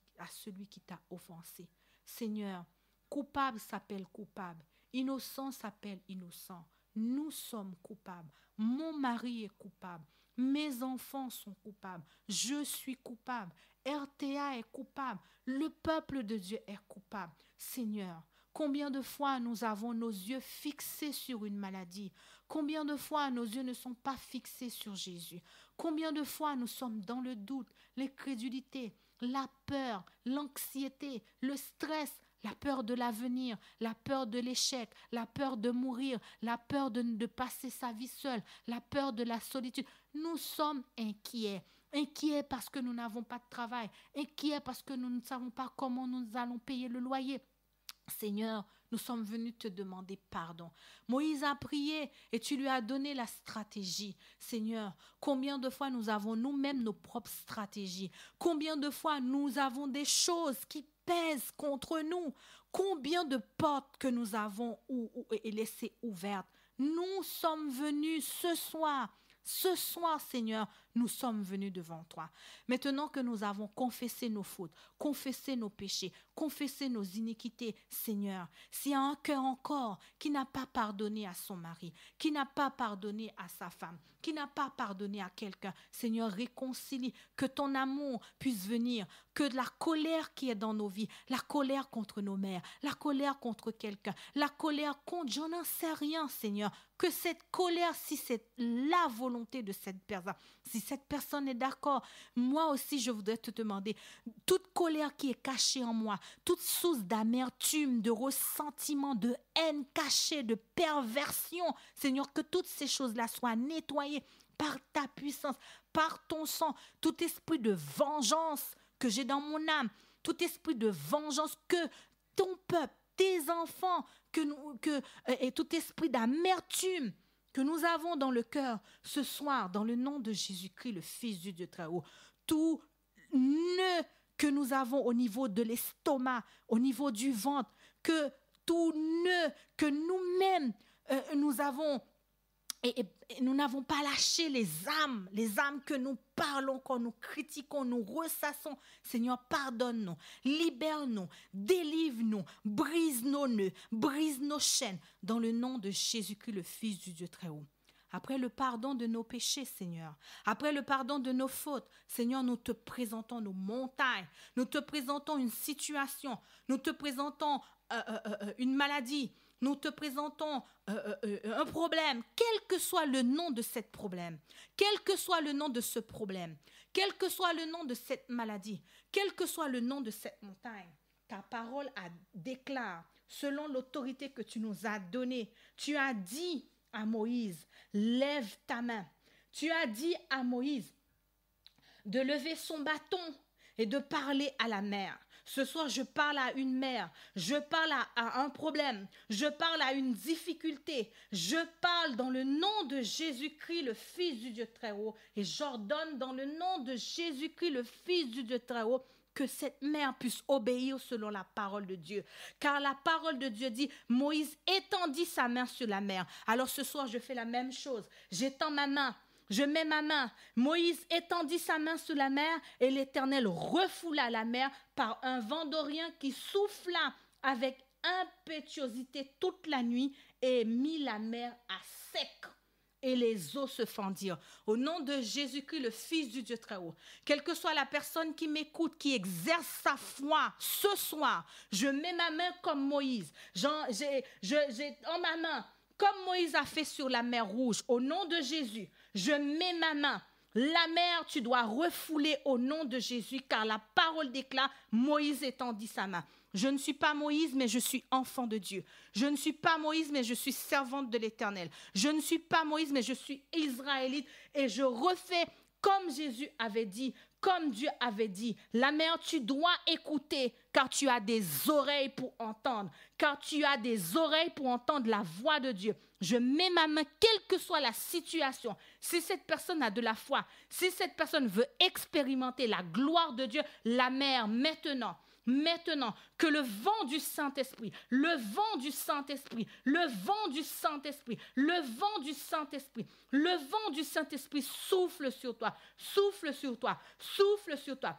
qui t'a offensé. Seigneur, coupable s'appelle coupable, innocent s'appelle innocent. Nous sommes coupables, mon mari est coupable, mes enfants sont coupables, je suis coupable, RTA est coupable, le peuple de Dieu est coupable. Seigneur, combien de fois nous avons nos yeux fixés sur une maladie? Combien de fois nos yeux ne sont pas fixés sur Jésus? Combien de fois nous sommes dans le doute, l'incrédulité, la peur, l'anxiété, le stress, la peur de l'avenir, la peur de l'échec, la peur de mourir, la peur de passer sa vie seule, la peur de la solitude. Nous sommes inquiets. Inquiets parce que nous n'avons pas de travail, inquiets parce que nous ne savons pas comment nous allons payer le loyer. Seigneur, nous sommes venus te demander pardon. Moïse a prié et tu lui as donné la stratégie. Seigneur, combien de fois nous avons nous-mêmes nos propres stratégies? Combien de fois nous avons des choses qui pèsent contre nous? Combien de portes que nous avons laissées ouvertes? Nous sommes venus ce soir, Seigneur, nous sommes venus devant toi. Maintenant que nous avons confessé nos fautes, confessé nos péchés, confessé nos iniquités, Seigneur, s'il y a un cœur encore qui n'a pas pardonné à son mari, qui n'a pas pardonné à sa femme, qui n'a pas pardonné à quelqu'un, Seigneur, réconcilie, que ton amour puisse venir, que la colère qui est dans nos vies, la colère contre nos mères, la colère contre quelqu'un, la colère contre, j'en sais rien, Seigneur, que cette colère, si c'est la volonté de cette personne, si cette personne est d'accord, moi aussi je voudrais te demander, toute colère qui est cachée en moi, toute source d'amertume, de ressentiment, de haine cachée, de perversion, Seigneur, que toutes ces choses-là soient nettoyées par ta puissance, par ton sang, tout esprit de vengeance que j'ai dans mon âme, tout esprit de vengeance que ton peuple, tes enfants, et tout esprit d'amertume que nous avons dans le cœur ce soir, dans le nom de Jésus-Christ, le Fils du Dieu très haut, tout nœud que nous avons au niveau de l'estomac, au niveau du ventre, que tout nœud que nous-mêmes nous avons, et nous n'avons pas lâché les âmes que nous parlons, quand nous critiquons, nous ressassons. Seigneur, pardonne-nous, libère-nous, délivre-nous, brise nos nœuds, brise nos chaînes, dans le nom de Jésus-Christ, le Fils du Dieu très haut. Après le pardon de nos péchés, Seigneur, après le pardon de nos fautes, Seigneur, nous te présentons nos montagnes, nous te présentons une situation, nous te présentons une maladie, nous te présentons un problème, quel que soit le nom de ce problème, quel que soit le nom de ce problème, quel que soit le nom de cette maladie, quel que soit le nom de cette montagne, ta parole déclare, selon l'autorité que tu nous as donnée, tu as dit à Moïse, lève ta main. Tu as dit à Moïse de lever son bâton et de parler à la mer. Ce soir, je parle à une mère, je parle à un problème, je parle à une difficulté, je parle dans le nom de Jésus-Christ, le Fils du Dieu très haut, et j'ordonne dans le nom de Jésus-Christ, le Fils du Dieu très haut, que cette mère puisse obéir selon la parole de Dieu. Car la parole de Dieu dit, Moïse étendit sa main sur la mer. Alors ce soir, je fais la même chose. J'étends ma main. Je mets ma main. Moïse étendit sa main sur la mer et l'Éternel refoula la mer par un vent d'Orient qui souffla avec impétuosité toute la nuit et mit la mer à sec. et les eaux se fendirent. Au nom de Jésus-Christ, le Fils du Dieu très haut, quelle que soit la personne qui m'écoute, qui exerce sa foi ce soir, je mets ma main comme Moïse. J'ai en ma main, comme Moïse a fait sur la mer Rouge, au nom de Jésus, je mets ma main. La mer, tu dois refouler au nom de Jésus, car la parole déclare, Moïse étendit sa main. Je ne suis pas Moïse, mais je suis enfant de Dieu. Je ne suis pas Moïse, mais je suis servante de l'Éternel. Je ne suis pas Moïse, mais je suis israélite. Et je refais comme Jésus avait dit, comme Dieu avait dit. La mère, tu dois écouter, car tu as des oreilles pour entendre. Car tu as des oreilles pour entendre la voix de Dieu. Je mets ma main, quelle que soit la situation. Si cette personne a de la foi, si cette personne veut expérimenter la gloire de Dieu, la mère, maintenant, que le vent du Saint-Esprit, le vent du Saint-Esprit, le vent du Saint-Esprit, le vent du Saint-Esprit, le vent du Saint-Esprit souffle sur toi, souffle sur toi, souffle sur toi.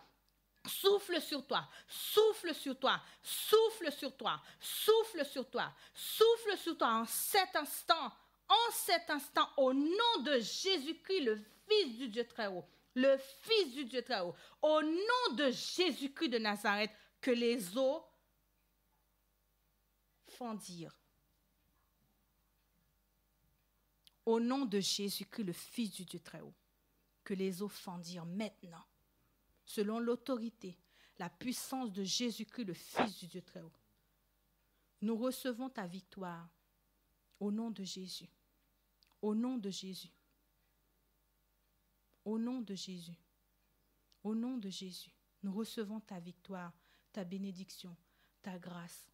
Souffle sur toi, souffle sur toi, souffle sur toi, souffle sur toi, souffle sur toi en cet instant, au nom de Jésus-Christ, le Fils du Dieu très haut, le Fils du Dieu très haut, au nom de Jésus-Christ de Nazareth, que les eaux fendirent. Au nom de Jésus-Christ, le Fils du Dieu très haut, que les eaux fendirent maintenant. Selon l'autorité, la puissance de Jésus-Christ, le Fils du Dieu très haut. Nous recevons ta victoire au nom de Jésus. Au nom de Jésus. Au nom de Jésus. Au nom de Jésus. Nous recevons ta victoire, ta bénédiction, ta grâce.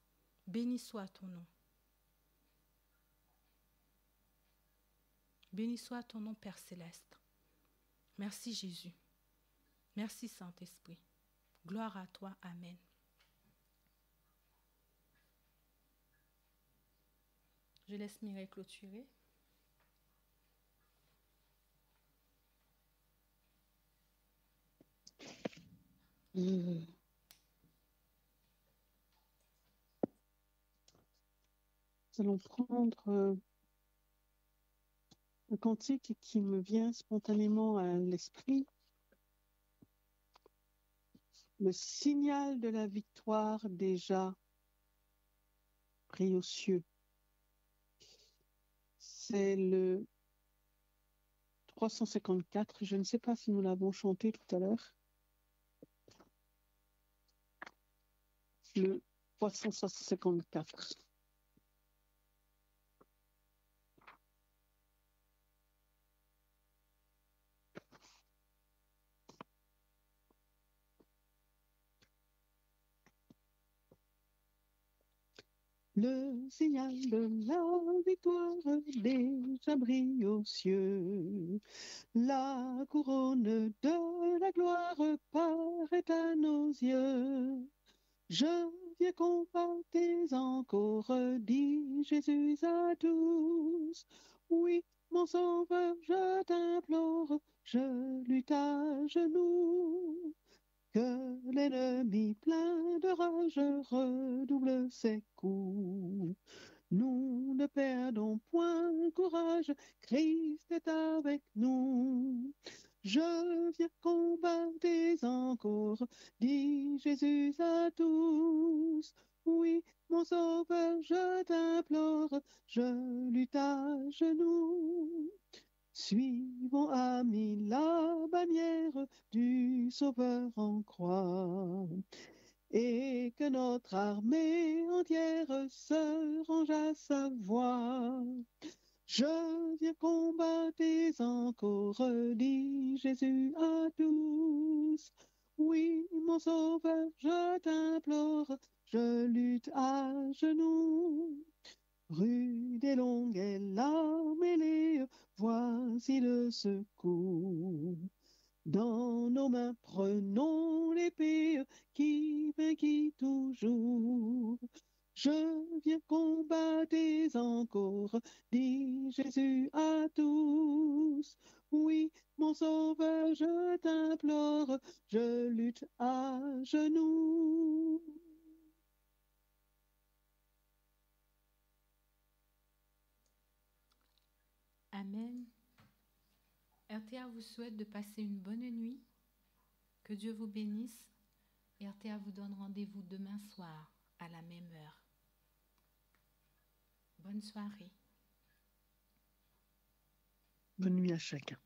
Béni soit ton nom. Béni soit ton nom, Père céleste. Merci Jésus. Merci Saint-Esprit. Gloire à toi. Amen. Je laisse Mireille clôturer. Nous allons prendre un cantique qui me vient spontanément à l'esprit. Le signal de la victoire déjà pris aux cieux. C'est le 354. Je ne sais pas si nous l'avons chanté tout à l'heure. Le 354. Le signal de la victoire déjà brille aux cieux. La couronne de la gloire paraît à nos yeux. Je viens combattre encore, dit Jésus à tous. Oui, mon sauveur, je t'implore, je lutte à genoux. Que l'ennemi plein de rage redouble ses coups. Nous ne perdons point courage, Christ est avec nous. Je viens combattre encore, dit Jésus à tous. Oui, mon sauveur, je t'implore, je lutte à genoux. Suivons, amis, la bannière du Sauveur en croix, et que notre armée entière se range à sa voix. Je viens combattre encore, dit Jésus à tous. Oui, mon Sauveur, je t'implore, je lutte à genoux. Rude et longue est la mêlée, voici le secours. Dans nos mains prenons l'épée qui vainquit toujours. Je viens combattre encore, dit Jésus à tous. Oui, mon sauveur, je t'implore, je lutte à genoux. Amen. RTA vous souhaite de passer une bonne nuit. Que Dieu vous bénisse. Et RTA vous donne rendez-vous demain soir à la même heure. Bonne soirée. Bonne nuit à chacun.